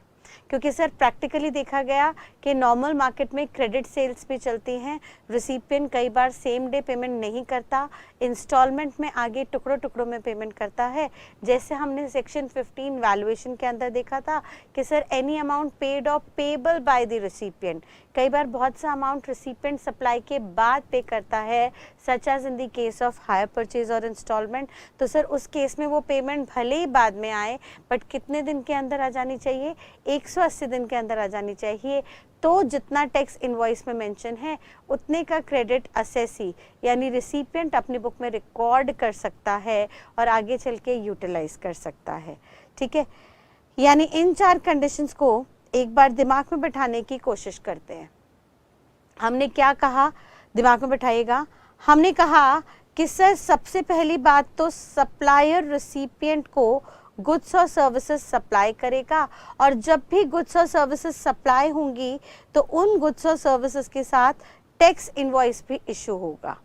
S1: क्योंकि सर प्रैक्टिकली देखा गया कि नॉर्मल मार्केट में क्रेडिट सेल्स भी चलती हैं, रिसिपिएंट कई बार सेम डे पेमेंट नहीं करता, इंस्टॉलमेंट में आगे टुकड़ों टुकड़ों में पेमेंट करता है। जैसे हमने सेक्शन 15 वैल्यूएशन के अंदर देखा था कि सर एनी अमाउंट पेड और पेबल बाय द रिसिपिएंट, कई बार बहुत सा अमाउंट रिसिपिएंट सप्लाई के बाद पे करता है, such as in the case of hire purchase और इंस्टॉलमेंट। तो सर उस केस में वो पेमेंट भले ही बाद में आए बट कितने दिन के अंदर आ जानी चाहिए? 180 दिन के अंदर आ जानी चाहिए। तो जितना टैक्स इनवॉइस में मेंशन है उतने का क्रेडिट असेसी यानी रिसिपिएंट अपनी बुक में रिकॉर्ड कर सकता है और आगे चल के यूटिलाइज कर सकता है। ठीक है, यानी इन 4 कंडीशंस को एक बार दिमाग में बैठाने की कोशिश करते हैं। हमने क्या कहा, दिमाग में बैठाइएगा। हमने कहा कि सर सबसे पहली बात तो सप्लायर रिसिपिएंट को गुड्स और सर्विसेज सप्लाई करेगा और जब भी गुड्स और सर्विसेज सप्लाई होंगी तो उन गुड्स और सर्विसेज के साथ टैक्स इनवॉइस भी इशू होगा।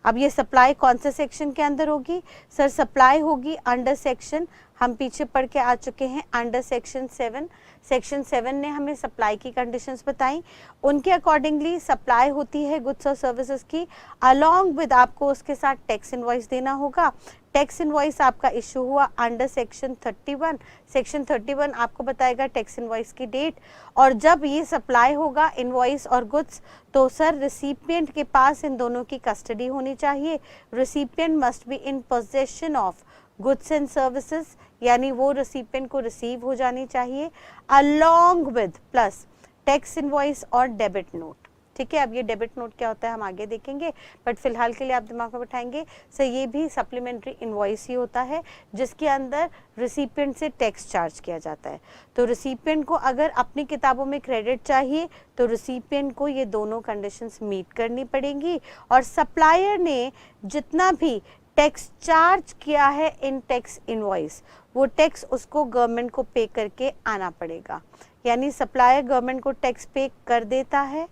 S1: अब ये सप्लाई कौन से सेक्शन के अंदर होगी? सर सप्लाई होगी अंडर सेक्शन, हम पीछे पढ़ के आ चुके हैं, अंडर सेक्शन 7। सेक्शन 7 ने हमें सप्लाई की कंडीशंस बताई, उनके अकॉर्डिंगली सप्लाई होती है गुड्स और सर्विसेज की, अलॉन्ग विद आपको उसके साथ टैक्स इनवॉइस देना होगा। टैक्स इनवॉइस आपका इशू हुआ अंडर सेक्शन 31। सेक्शन 31 आपको बताएगा टैक्स इनवॉइस की डेट, और जब ये सप्लाई होगा इनवॉइस और गुड्स तो सर रिसिपिएंट के पास इन दोनों की कस्टडी होनी चाहिए। Recipient must be in possession of goods and services यानी वो रिसिपिएंट को रिसीव हो जानी चाहिए, along with plus tax invoice और डेबिट नोट। ठीक है, अब ये डेबिट नोट क्या होता है हम आगे देखेंगे, बट फिलहाल के लिए आप दिमाग में बैठाएंगे सर ये भी सप्लीमेंट्री इनवॉइस ही होता है जिसके अंदर रिसिपिएंट से टैक्स चार्ज किया जाता है। तो रिसिपिएंट को अगर अपनी किताबों में क्रेडिट चाहिए तो रिसिपिएंट को ये दोनों कंडीशंस मीट करनी पड़ेंगी, और सप्लायर ने जितना भी टैक्स चार्ज किया है इन टैक्स इनवॉइस वो टैक्स उसको गवर्नमेंट को पे करके आना पड़ेगा। यानी सप्लायर गवर्नमेंट को टैक्स पे कर देता है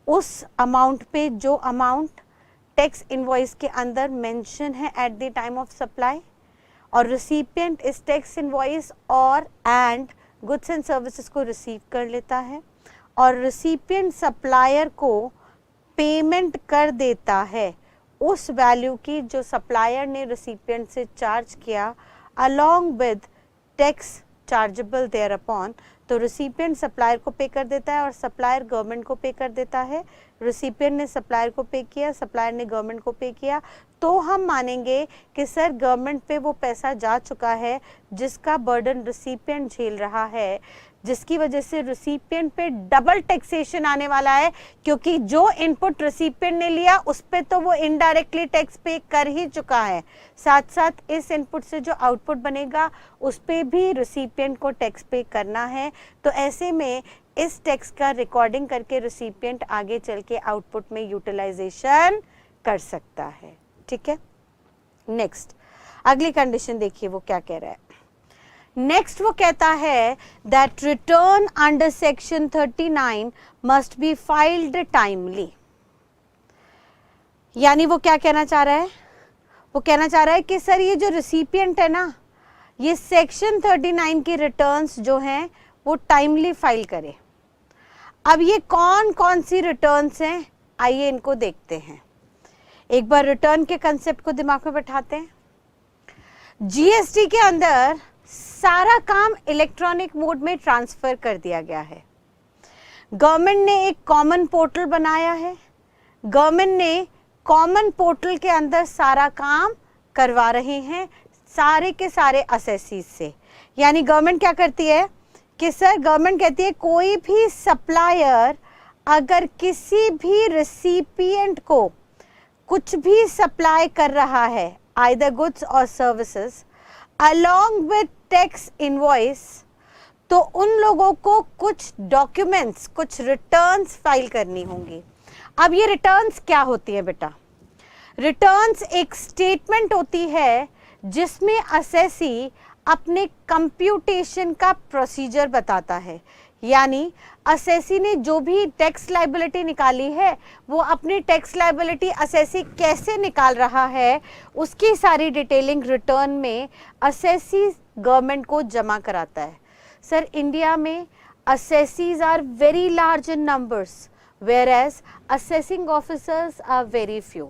S1: उस अमाउंट पे जो अमाउंट टैक्स इनवॉइस के अंदर मेंशन है at the time of supply, और रिसिपिएंट इस टैक्स इनवॉइस और एंड गुड्स एंड सर्विसेज को रिसीव कर लेता है, और रिसिपिएंट सप्लायर को पेमेंट कर देता है उस वैल्यू की जो सप्लायर ने रिसिपिएंट से चार्ज किया along with tax chargeable thereupon. तो रिसिपिएंट सप्लायर को पे कर देता है और सप्लायर गवर्नमेंट को पे कर देता है। रिसिपिएंट ने सप्लायर को पे किया, सप्लायर ने गवर्नमेंट को पे किया, तो हम मानेंगे कि सर गवर्नमेंट पे वो पैसा जा चुका है जिसका बर्डन रिसिपिएंट झेल रहा है, जिसकी वजह से रिसिपिएंट पे डबल टैक्सेशन आने वाला है, क्योंकि जो इनपुट रिसिपिएंट ने लिया उस पे तो वो इनडायरेक्टली टैक्स पे कर ही चुका है, साथ साथ इस इनपुट से जो आउटपुट बनेगा उस पे भी रिसिपिएंट को टैक्स पे करना है। तो ऐसे में इस टैक्स का रिकॉर्डिंग करके रिसिपिएंट आगे चल के आउटपुट में यूटिलाइजेशन कर सकता है। ठीक है, नेक्स्ट अगली कंडीशन देखिए वो क्या कह रहा है। नेक्स्ट वो कहता है that return under section 39 must be filed timely. यानी वो क्या कहना चाह रहा है, वो कहना चाह रहा है कि सर ये जो रिसिपिएंट है ना ये सेक्शन 39 की रिटर्न्स जो हैं वो टाइमली फाइल करे। अब ये कौन कौन सी रिटर्न्स हैं आइए इनको देखते हैं। एक बार रिटर्न के कंसेप्ट को दिमाग में बैठाते हैं। जीएसटी के अंदर सारा काम इलेक्ट्रॉनिक मोड में ट्रांसफर कर दिया गया है। गवर्नमेंट ने एक कॉमन पोर्टल बनाया है, गवर्नमेंट ने कॉमन पोर्टल के अंदर सारा काम करवा रहे हैं सारे के सारे असेसीज से। यानी गवर्नमेंट क्या करती है कि सर गवर्नमेंट कहती है कोई भी सप्लायर अगर किसी भी रिसिपिएंट को कुछ भी सप्लाई कर रहा है आइदर गुड्स और services along with tax invoice, तो उन लोगों को कुछ डॉक्यूमेंट्स कुछ रिटर्न्स फाइल करनी होंगी। अब ये रिटर्न्स क्या होती है बेटा? रिटर्न्स एक स्टेटमेंट होती है जिसमें असेसी अपने कंप्यूटेशन का प्रोसीजर बताता है। यानी असेसी ने जो भी टैक्स लायबिलिटी निकाली है वो अपनी टैक्स लायबिलिटी असेसी कैसे निकाल रहा है उसकी सारी डिटेलिंग रिटर्न में असेसी गवर्नमेंट को जमा कराता है। सर इंडिया में assessees are very large in numbers whereas assessing officers are very few।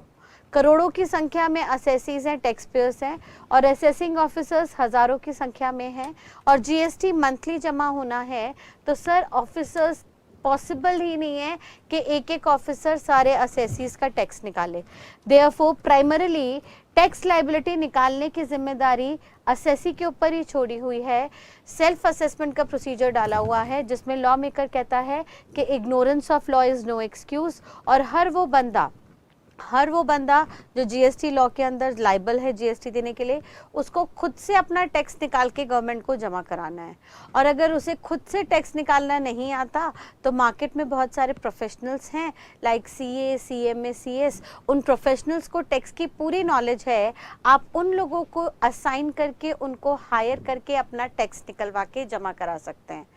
S1: करोड़ों की संख्या में असेसीज हैं, टैक्स पेयर्स हैं, और असेसिंग ऑफिसर्स हज़ारों की संख्या में हैं, और जीएसटी मंथली जमा होना है तो सर ऑफिसर्स पॉसिबल ही नहीं है कि एक एक ऑफिसर सारे असेसीज का टैक्स निकाले। देयरफॉर प्राइमरीली टैक्स लायबिलिटी निकालने की जिम्मेदारी असेसी के ऊपर ही छोड़ी हुई है। सेल्फ असेसमेंट का प्रोसीजर डाला हुआ है जिसमें लॉ मेकर कहता है कि ignorance of law is no excuse, और हर वो बंदा जो जीएसटी लॉ के अंदर लाइबल है जीएसटी देने के लिए उसको खुद से अपना टैक्स निकाल के गवर्नमेंट को जमा कराना है। और अगर उसे खुद से टैक्स निकालना नहीं आता तो मार्केट में बहुत सारे प्रोफेशनल्स हैं लाइक सीए, सीएमए, सीएस, उन प्रोफेशनल्स को टैक्स की पूरी नॉलेज है। आप उन लोगों को असाइन करके उनको हायर करके अपना टैक्स निकलवा के जमा करा सकते हैं।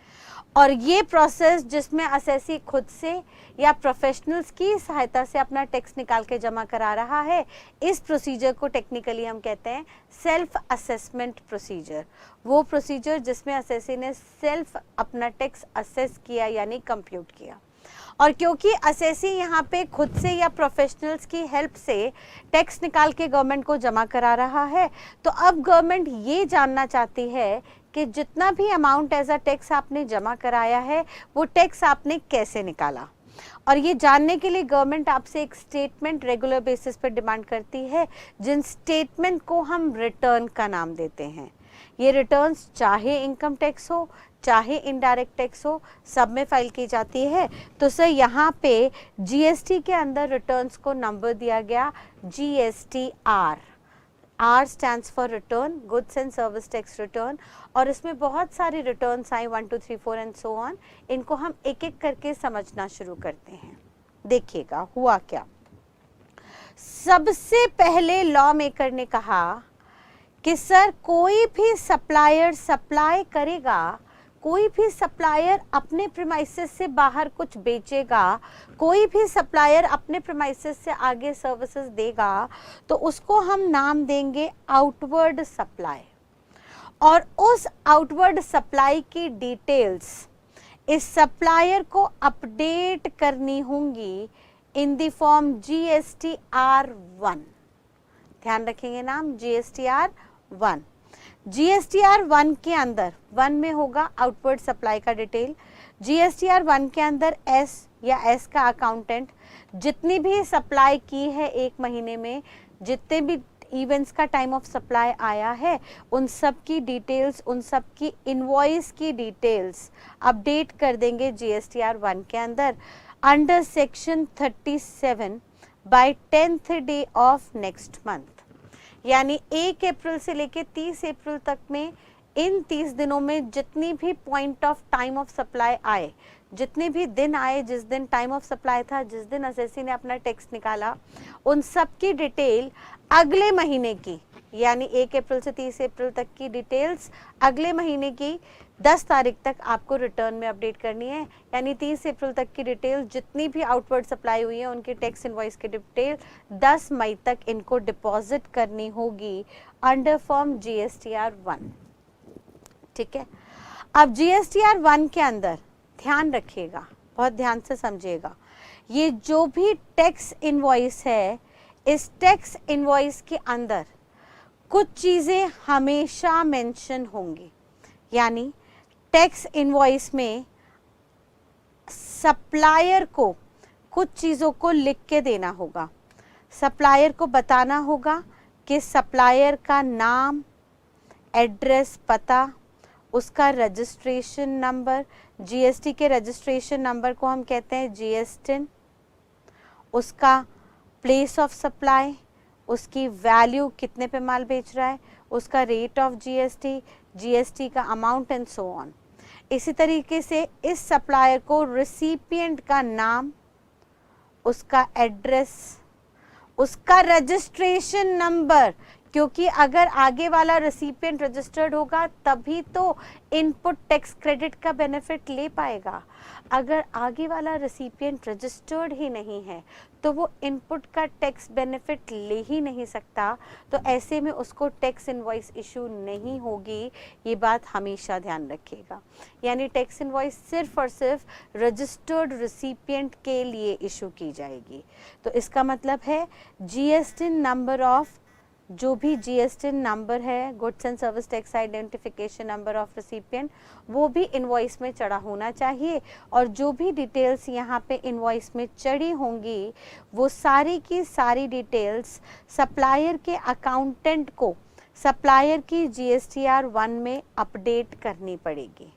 S1: और ये प्रोसेस जिसमें असेसी खुद से या प्रोफेशनल्स की सहायता से अपना टैक्स निकाल के जमा करा रहा है, इस प्रोसीजर को टेक्निकली हम कहते हैं सेल्फ असेसमेंट प्रोसीजर। वो प्रोसीजर जिसमें असेसी ने सेल्फ अपना टैक्स असेस किया यानी कंप्यूट किया। और क्योंकि असेसी यहाँ पे खुद से या प्रोफेशनल्स की हेल्प से टैक्स निकाल के गवर्नमेंट को जमा करा रहा है, तो अब गवर्नमेंट ये जानना चाहती है कि जितना भी अमाउंट एज अ टैक्स आपने जमा कराया है वो टैक्स आपने कैसे निकाला। और ये जानने के लिए गवर्नमेंट आपसे एक स्टेटमेंट रेगुलर बेसिस पर डिमांड करती है, जिन स्टेटमेंट को हम रिटर्न का नाम देते हैं। ये रिटर्न्स चाहे इनकम टैक्स हो चाहे इनडायरेक्ट टैक्स हो, सब में फाइल की जाती है। तो सर यहाँ पे जीएसटी के अंदर रिटर्न्स को नंबर दिया गया GSTR। R stands for return, goods and service tax return, और इसमें बहुत सारी returns I 1 2 3 4 and so on. इनको हम एक एक करके समझना शुरू करते हैं। देखिएगा हुआ क्या। सबसे पहले लॉ मेकर ने कहा कि सर कोई भी सप्लायर सप्लाई करेगा, कोई भी सप्लायर अपने प्रीमाइसेस से बाहर कुछ बेचेगा, कोई भी सप्लायर अपने प्रीमाइसेस से आगे सर्विसेज देगा, तो उसको हम नाम देंगे आउटवर्ड सप्लाई। और उस आउटवर्ड सप्लाई की डिटेल्स इस सप्लायर को अपडेट करनी होंगी इन द फॉर्म GSTR1। ध्यान रखेंगे नाम GSTR1। GSTR1 के अंदर 1 में होगा आउटवर्ड सप्लाई का डिटेल। GSTR1 के अंदर S या S का अकाउंटेंट जितनी भी सप्लाई की है एक महीने में, जितने भी इवेंट्स का टाइम ऑफ सप्लाई आया है, उन सब की डिटेल्स, उन सब की इनवॉइस की डिटेल्स अपडेट कर देंगे GSTR1 के अंदर under section 37 by 10th day of next month. यानी 1 अप्रैल से लेके 30 अप्रैल तक में इन 30 दिनों में जितनी भी point of time of supply आए, जितने भी दिन आए जिस दिन टाइम ऑफ सप्लाई था, जिस दिन एसएससी ने अपना टैक्स निकाला, उन सब की डिटेल अगले महीने की, यानी 1 अप्रैल से 30 अप्रैल तक की डिटेल्स अगले महीने की 10 तारीख तक आपको रिटर्न में अपडेट करनी है। यानी 30 अप्रैल तक की डिटेल जितनी भी आउटवर्ड सप्लाई हुई है उनकी टैक्स इनवॉइस की डिटेल 10 मई तक इनको डिपॉजिट करनी होगी अंडर फॉर्म GSTR1। ठीक है। अब GSTR1 के अंदर ध्यान रखिएगा, बहुत ध्यान से समझिएगा, ये जो भी टैक्स इनवॉइस है, इस टैक्स इनवॉइस के अंदर कुछ चीजें हमेशा मेंशन होंगी। यानी टैक्स इनवॉइस में सप्लायर को कुछ चीज़ों को लिख के देना होगा। सप्लायर को बताना होगा कि सप्लायर का नाम, एड्रेस, पता, उसका रजिस्ट्रेशन नंबर, जीएसटी के रजिस्ट्रेशन नंबर को हम कहते हैं GSTIN, उसका प्लेस ऑफ सप्लाई, उसकी वैल्यू, कितने पे माल बेच रहा है, उसका रेट ऑफ जीएसटी का अमाउंट एंड सो ऑन। इसी तरीके से इस सप्लायर को रिसिपिएंट का नाम, उसका एड्रेस, उसका रजिस्ट्रेशन नंबर, क्योंकि अगर आगे वाला रिसिपिएंट रजिस्टर्ड होगा तभी तो इनपुट टैक्स क्रेडिट का बेनिफिट ले पाएगा। अगर आगे वाला रिसिपिएंट रजिस्टर्ड ही नहीं है तो वो इनपुट का टैक्स बेनिफिट ले ही नहीं सकता, तो ऐसे में उसको टैक्स इनवॉइस इशू नहीं होगी। ये बात हमेशा ध्यान रखिएगा। यानी टैक्स इनवॉइस सिर्फ और सिर्फ रजिस्टर्ड रिसिपिएंट के लिए इशू की जाएगी। तो इसका मतलब है GSTIN नंबर ऑफ, जो भी GSTIN नंबर है, goods and service tax identification number of recipient, वो भी इनवॉइस में चढ़ा होना चाहिए। और जो भी डिटेल्स यहाँ पे इनवॉइस में चढ़ी होंगी वो सारी की सारी डिटेल्स सप्लायर के अकाउंटेंट को सप्लायर की GSTR1 में अपडेट करनी पड़ेगी।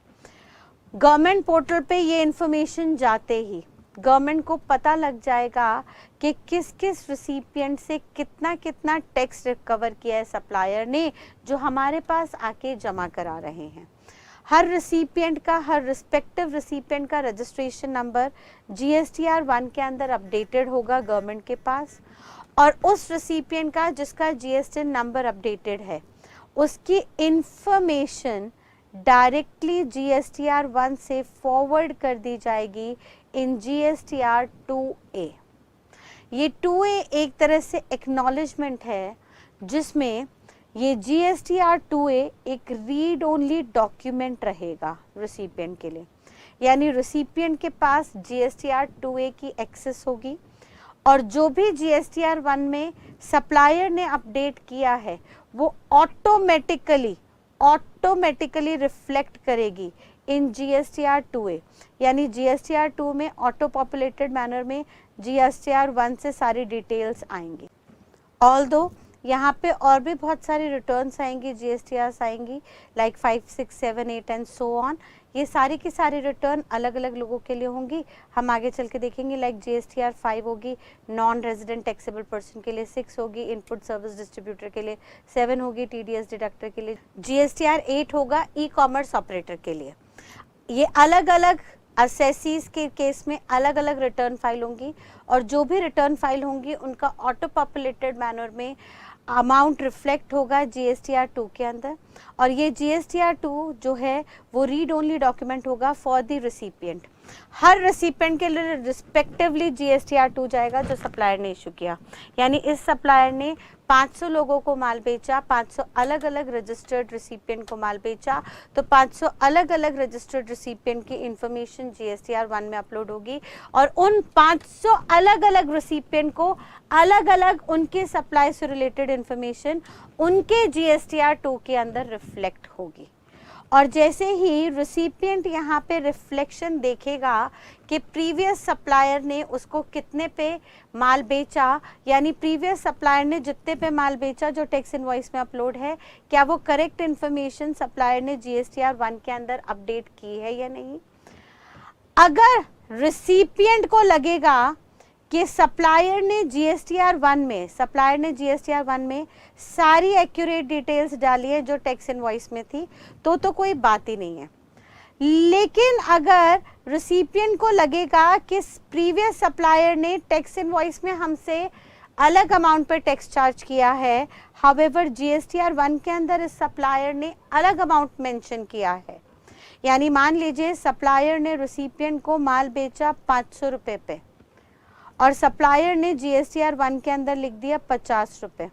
S1: गवर्नमेंट पोर्टल पे ये इंफॉर्मेशन जाते ही गवर्नमेंट को पता लग जाएगा कि किस किस रिसिपिएंट से कितना कितना टैक्स रिकवर किया है सप्लायर ने, जो हमारे पास आके जमा करा रहे हैं। हर रिसिपिएंट का, हर रिस्पेक्टिव रिसिपिएंट का रजिस्ट्रेशन नंबर GSTR1 के अंदर अपडेटेड होगा गवर्नमेंट के पास, और उस रिसिपिएंट का जिसका GSTIN नंबर अपडेटेड है उसकी इंफॉर्मेशन डायरेक्टली GSTR1 से फॉरवर्ड कर दी जाएगी इन GSTR2A। ये 2A एक तरह से एक्नॉलेजमेंट है जिसमें ये GSTR2A एक रीड ओनली डॉक्यूमेंट रहेगा रिसिपिएंट के लिए। यानी रिसिपिएंट के पास GSTR2A की एक्सेस होगी और जो भी GSTR1 में सप्लायर ने अपडेट किया है वो ऑटोमेटिकली रिफ्लेक्ट करेगी इन GSTR 2A, यानी GSTR 2 में ऑटो पॉपुलेटेड मैनर में GSTR 1 से सारी डिटेल्स आएंगी। ऑल्दो यहाँ पे और भी बहुत सारी रिटर्न्स आएंगी, GSTRs आएंगी लाइक 5, 6, 7, 8 एंड सो ऑन। ये सारी की सारी रिटर्न अलग अलग लोगों के लिए होंगी। हम आगे चल के देखेंगे लाइक GSTR 5 होगी नॉन रेजिडेंट टैक्सेबल पर्सन के लिए, 6 होगी इनपुट सर्विस डिस्ट्रीब्यूटर के लिए, 7 होगी TDS डिडक्टर के लिए, GSTR 8 होगा ई कॉमर्स ऑपरेटर के लिए। ये अलग अलग असेसीज के केस में अलग अलग रिटर्न फाइल होंगी और जो भी रिटर्न फाइल होंगी उनका ऑटो पॉपुलेटेड मैनर में अमाउंट रिफ्लेक्ट होगा GSTR 2 के अंदर। और ये GSTR 2 जो है वो रीड ओनली डॉक्यूमेंट होगा for the recipient. Her recipient के लिए रिस्पेक्टिवली GSTR 2 जाएगा जो सप्लायर ने इशू किया। यानी इस सप्लायर ने 500 लोगों को माल बेचा, 500 अलग अलग रजिस्टर्ड रिसिपिएंट को माल बेचा, तो 500 अलग अलग रजिस्टर्ड रिसिपिएंट की इंफॉर्मेशन GSTR 1 में अपलोड होगी और उन 500 अलग अलग रिसिपिएंट को अलग अलग उनके सप्लाई से रिलेटेड इंफॉर्मेशन उनके GSTR 2 के अंदर रिफ्लेक्ट होगी। और जैसे ही रिसिपिएंट यहाँ पे रिफ्लेक्शन देखेगा कि प्रीवियस सप्लायर ने उसको कितने पे माल बेचा, यानी प्रीवियस सप्लायर ने जितने पे माल बेचा जो टैक्स इनवॉइस में अपलोड है, क्या वो करेक्ट इन्फॉर्मेशन सप्लायर ने GSTR 1 के अंदर अपडेट की है या नहीं। अगर रिसिपिएंट को लगेगा कि सप्लायर ने GSTR 1 में सारी एक्यूरेट डिटेल्स डाली है जो टैक्स इनवॉइस में थी, तो कोई बात ही नहीं है। लेकिन अगर रिसिपिएंट को लगेगा कि प्रीवियस सप्लायर ने टैक्स इनवॉइस में हमसे अलग अमाउंट पे टैक्स चार्ज किया है, हाउएवर GSTR 1 के अंदर इस सप्लायर ने अलग अमाउंट मेंशन किया है, यानी मान लीजिए सप्लायर ने रिसिपिएंट को माल बेचा 500 रुपए पे और सप्लायर ने GSTR 1 के अंदर लिख दिया 50 रुपए,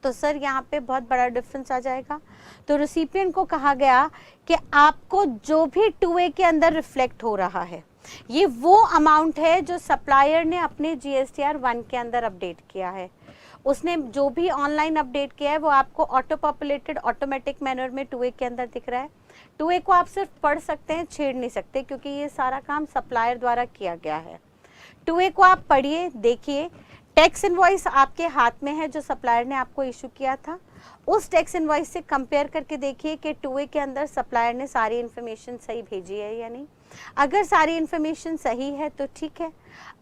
S1: तो सर यहाँ पे बहुत बड़ा डिफरेंस आ जाएगा। तो रिसिपिएंट को कहा गया कि आपको जो भी 2A के अंदर रिफ्लेक्ट हो रहा है ये वो अमाउंट है जो सप्लायर ने अपने GSTR 1 के अंदर अपडेट किया है। उसने जो भी ऑनलाइन अपडेट किया है वो आपको ऑटो पॉपुलेटेड ऑटोमेटिक मैनर में 2A के अंदर दिख रहा है। 2A को आप सिर्फ पढ़ सकते हैं, छेड़ नहीं सकते, क्योंकि ये सारा काम सप्लायर द्वारा किया गया है। 2A को आप पढ़िए, देखिए, टैक्स इनवॉइस आपके हाथ में है जो सप्लायर ने आपको इशू किया था। उस टैक्स इनवॉइस से कंपेयर करके देखिए कि 2A के अंदर सप्लायर ने सारी इन्फॉर्मेशन सही भेजी है या नहीं। अगर सारी इन्फॉर्मेशन सही है तो ठीक है,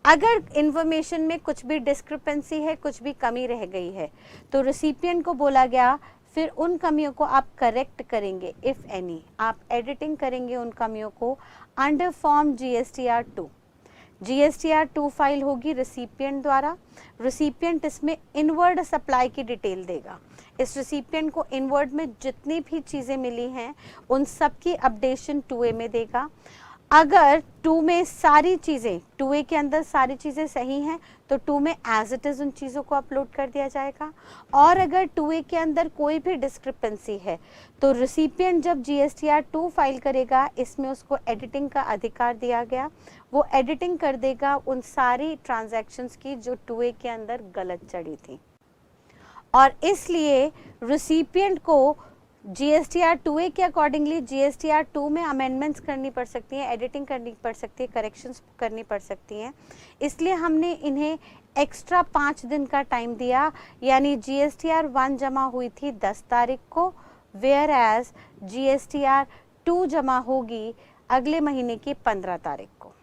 S1: अगर इन्फॉर्मेशन में कुछ भी डिस्क्रिपेंसी है, कुछ भी कमी रह गई है, तो रिसिपिएंट को बोला गया फिर उन कमियों को आप करेक्ट करेंगे, इफ एनी, आप एडिटिंग करेंगे उन कमियों को under form GSTR 2। GSTR 2 file होगी रिसिपिएंट द्वारा। रिसिपिएंट इसमें इनवर्ड सप्लाई की डिटेल देगा। इस रिसिपिएंट को इनवर्ड में जितनी भी चीज़ें मिली हैं उन सब की अपडेशन 2A में देगा। अगर 2 में सारी चीज़ें, 2A के अंदर सारी चीज़ें सही हैं तो 2 में एज इट इज़ उन चीज़ों को अपलोड कर दिया जाएगा। और अगर 2A के अंदर कोई भी डिस्क्रिपेंसी है तो रिसिपिएंट जब GSTR 2 फाइल करेगा, इसमें उसको एडिटिंग का अधिकार दिया गया, वो एडिटिंग कर देगा उन सारी ट्रांजैक्शंस की जो 2A के अंदर गलत चढ़ी थी। और इसलिए रिसिपिएंट को GSTR 2A के अकॉर्डिंगली GSTR 2 में अमेंडमेंट्स करनी पड़ सकती हैं, एडिटिंग करनी पड़ सकती है, करेक्शंस करनी पड़ सकती हैं। इसलिए हमने इन्हें एक्स्ट्रा 5 दिन का टाइम दिया, यानी GSTR 1 जमा हुई थी 10 तारीख को, वेयर एज GSTR 2 जमा होगी अगले महीने की 15 तारीख को।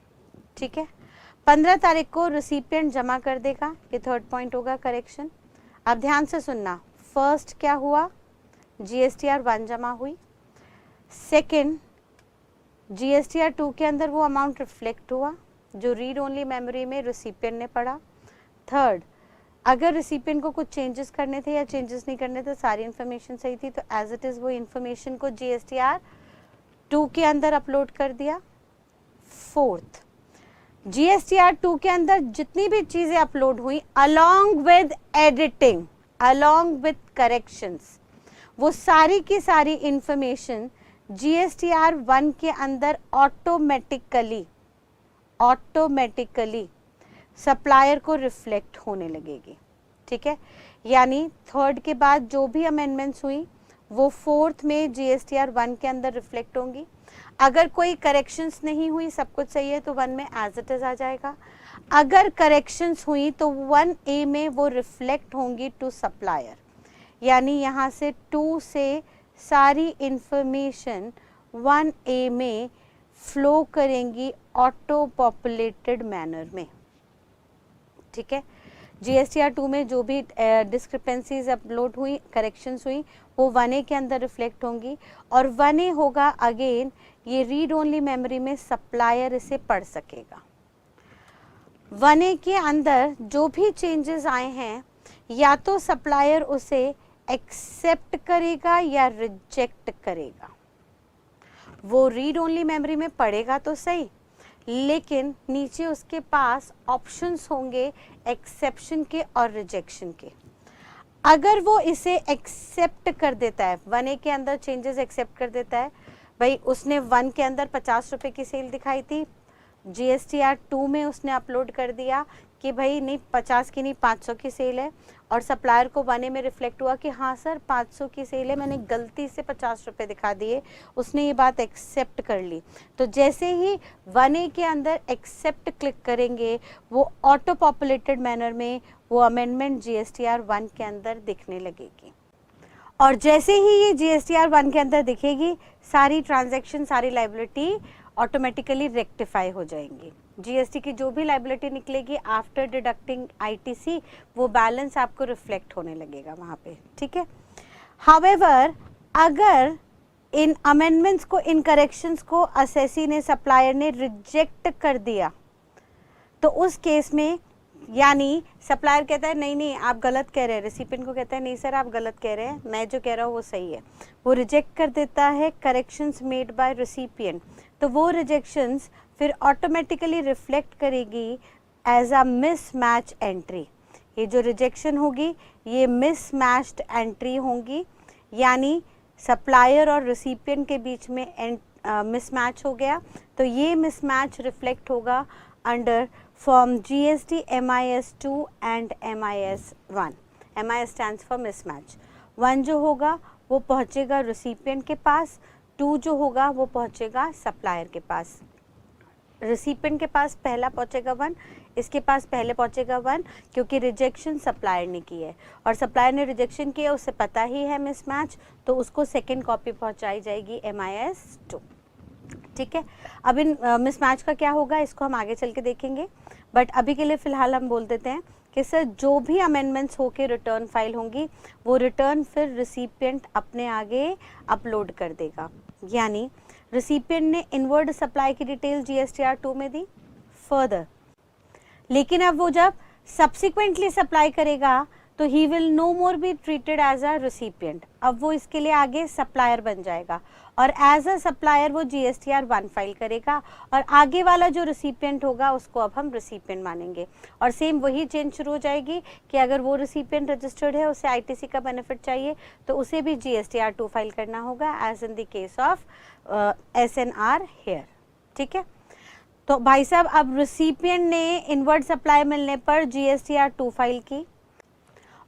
S1: ठीक है, 15 तारीख को रिसिपिएंट जमा कर देगा। ये थर्ड पॉइंट होगा करेक्शन। अब ध्यान से सुनना, फर्स्ट क्या हुआ, GSTR 1 जमा हुई। सेकंड, GSTR 2 के अंदर वो अमाउंट रिफ्लेक्ट हुआ जो रीड ओनली मेमोरी में रिसिपिएंट ने पढ़ा। थर्ड, अगर रिसिपिएंट को कुछ चेंजेस करने थे या चेंजेस नहीं करने थे, सारी इन्फॉर्मेशन सही थी, तो एज इट इज़ वो इन्फॉर्मेशन को GSTR 2 के अंदर अपलोड कर दिया। फोर्थ, GSTR 2 के अंदर जितनी भी चीज़ें अपलोड हुई along with editing, along with corrections, वो सारी की सारी इंफॉर्मेशन GSTR 1 के अंदर ऑटोमेटिकली सप्लायर को रिफ्लेक्ट होने लगेगी। ठीक है, यानी थर्ड के बाद जो भी अमेंडमेंट्स हुई वो फोर्थ में GSTR 1 के अंदर रिफ्लेक्ट होंगी। अगर कोई करेक्शंस नहीं हुई, सब कुछ सही है, तो 1 में एज इट इज आ जाएगा। अगर करेक्शंस हुई तो 1A में वो रिफ्लेक्ट होंगी टू सप्लायर, यानी यहाँ से 2 से सारी इंफॉर्मेशन 1A में फ्लो करेंगी ऑटो पॉपुलेटेड मैनर में। ठीक है, GSTR 2 में जो भी डिस्क्रिपेंसीज अपलोड हुई, करेक्शंस हुई, वो 1A के अंदर रिफ्लेक्ट होंगी, और 1A होगा अगेन ये रीड ओनली मेमोरी में सप्लायर इसे पढ़ सकेगा। 1A के अंदर जो भी चेंजेस आए हैं, या तो सप्लायर उसे एक्सेप्ट करेगा या रिजेक्ट करेगा। वो रीड ओनली मेमोरी में पढ़ेगा तो सही, लेकिन नीचे उसके पास ऑप्शंस होंगे एक्सेप्शन के और रिजेक्शन के। अगर वो इसे एक्सेप्ट कर देता है, 1A के अंदर चेंजेस एक्सेप्ट कर देता है, भाई उसने 1 के अंदर 50 रुपए की सेल दिखाई थी, GSTR 2 में उसने अपलोड कर दिया कि भाई नहीं 50 की नहीं 500 की सेल है, और सप्लायर को 1A में रिफ्लेक्ट हुआ कि हाँ सर 500 की सेल है, मैंने गलती से 50 रुपए दिखा दिए, उसने ये बात एक्सेप्ट कर ली। तो जैसे ही 1A के अंदर एक्सेप्ट क्लिक करेंगे, वो ऑटो पॉपुलेटेड मैनर में वो अमेंडमेंट GSTR 1 के अंदर दिखने लगेगी, और जैसे ही ये GSTR 1 के अंदर दिखेगी, सारी ट्रांजैक्शन, सारी लायबिलिटी ऑटोमेटिकली रेक्टिफाई हो जाएंगी। GST की जो भी लायबिलिटी निकलेगी आफ्टर डिडक्टिंग ITC, वो बैलेंस आपको रिफ्लेक्ट होने लगेगा वहाँ पे। ठीक है, हाउएवर अगर इन अमेंडमेंट्स को, इन करेक्शंस को असेसी ने, सप्लायर ने रिजेक्ट कर दिया, तो उस केस में यानी सप्लायर कहता है नहीं नहीं आप गलत कह रहे हैं, रेसिपिएंट को कहता है नहीं सर आप गलत कह रहे हैं, मैं जो कह रहा हूँ वो सही है, वो रिजेक्ट कर देता है करेक्शंस मेड बाय रेसिपिएंट, तो वो रिजेक्शंस फिर ऑटोमेटिकली रिफ्लेक्ट करेगी एज अ मिसमैच एंट्री। ये जो रिजेक्शन होगी ये मिसमैच्ड एंट्री होंगी, यानी सप्लायर और रेसिपिएंट के बीच में मिसमैच हो गया, तो ये मिसमैच रिफ्लेक्ट होगा under form GST MIS 2 and MIS 1। MIS stands for mismatch. 1 जो होगा वो पहुंचेगा रेसिपिएंट के पास, 2 जो होगा वो पहुंचेगा सप्लायर के पास। रेसिपिएंट के पास पहला पहुंचेगा 1, इसके पास पहले पहुंचेगा 1, क्योंकि रिजेक्शन सप्लायर ने की है और सप्लायर ने रिजेक्शन किया, उसे पता ही है मिसमैच, तो उसको सेकेंड कॉपी पहुंचाई जाएगी MIS 2। ठीक है, अब इन मिसमैच का क्या होगा इसको हम आगे चल के देखेंगे, बट अभी के लिए फिलहाल हम बोल देते हैं कि सर जो भी अमेंडमेंट्स होके रिटर्न फाइल होंगी, वो रिटर्न फिर रिसिपिएंट अपने आगे अपलोड कर देगा। यानी रिसिपिएंट ने इनवर्ड सप्लाई की डिटेल GSTR 2 में दी फर्दर, लेकिन अब वो जब सब्सिक्वेंटली सप्लाई करेगा तो he will no more be treated as a recipient, अब वो इसके लिए आगे सप्लायर बन जाएगा, और एज अ सप्लायर वो GSTR 1 फाइल करेगा, और आगे वाला जो रिसिपिएंट होगा उसको अब हम रिसिपिएंट मानेंगे, और सेम वही चेंज शुरू हो जाएगी कि अगर वो रिसिपिएंट रजिस्टर्ड है, उसे ITC का बेनिफिट चाहिए, तो उसे भी GSTR 2 फाइल करना होगा as in the case of SNR here. ठीक है, तो भाई साहब अब रिसिपिएंट ने इनवर्ड सप्लाई मिलने पर GSTR 2 फाइल की,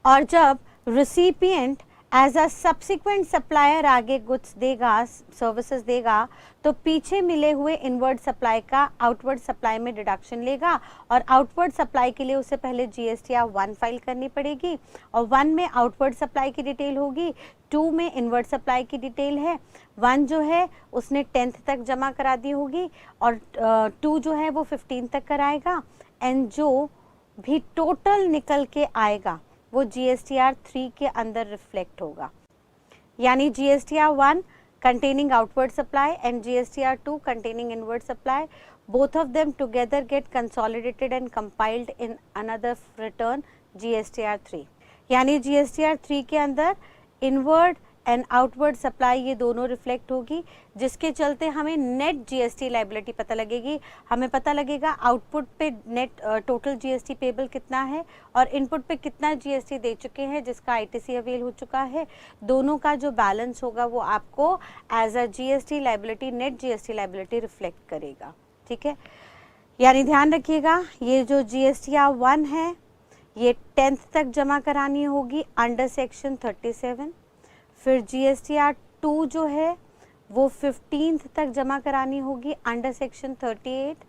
S1: और जब recipient as a subsequent supplier आगे गुड्स देगा, सर्विसेज देगा, तो पीछे मिले हुए इनवर्ड सप्लाई का आउटवर्ड सप्लाई में डिडक्शन लेगा, और आउटवर्ड सप्लाई के लिए उसे पहले GSTR 1 फाइल करनी पड़ेगी, और 1 में आउटवर्ड सप्लाई की डिटेल होगी, 2 में इनवर्ड सप्लाई की डिटेल है। 1 जो है उसने 10th तक जमा करा दी होगी, और 2 जो है वो 15 तक कराएगा, एंड जो भी टोटल निकल के आएगा वो GSTR 3 के अंदर रिफ्लेक्ट होगा। यानी GSTR 1 containing outward supply and GSTR 2 containing inward supply, both of them together get consolidated and compiled in another return GSTR 3। यानी GSTR 3 के अंदर इनवर्ड एंड आउटवर्ड सप्लाई ये दोनों रिफ्लेक्ट होगी, जिसके चलते हमें नेट GST लायबिलिटी पता लगेगी। हमें पता लगेगा आउटपुट पे नेट टोटल GST पेबल कितना है और इनपुट पे कितना GST दे चुके हैं जिसका ITC अवेल हो चुका है। दोनों का जो बैलेंस होगा वो आपको as a GST liability, net GST liability reflect करेगा। ठीक है, यानी ध्यान रखिएगा ये जो GSTR 1 है ये 10th तक जमा करानी होगी अंडर सेक्शन 37। फिर GSTR 2 जो है वो 15th तक जमा करानी होगी under section 38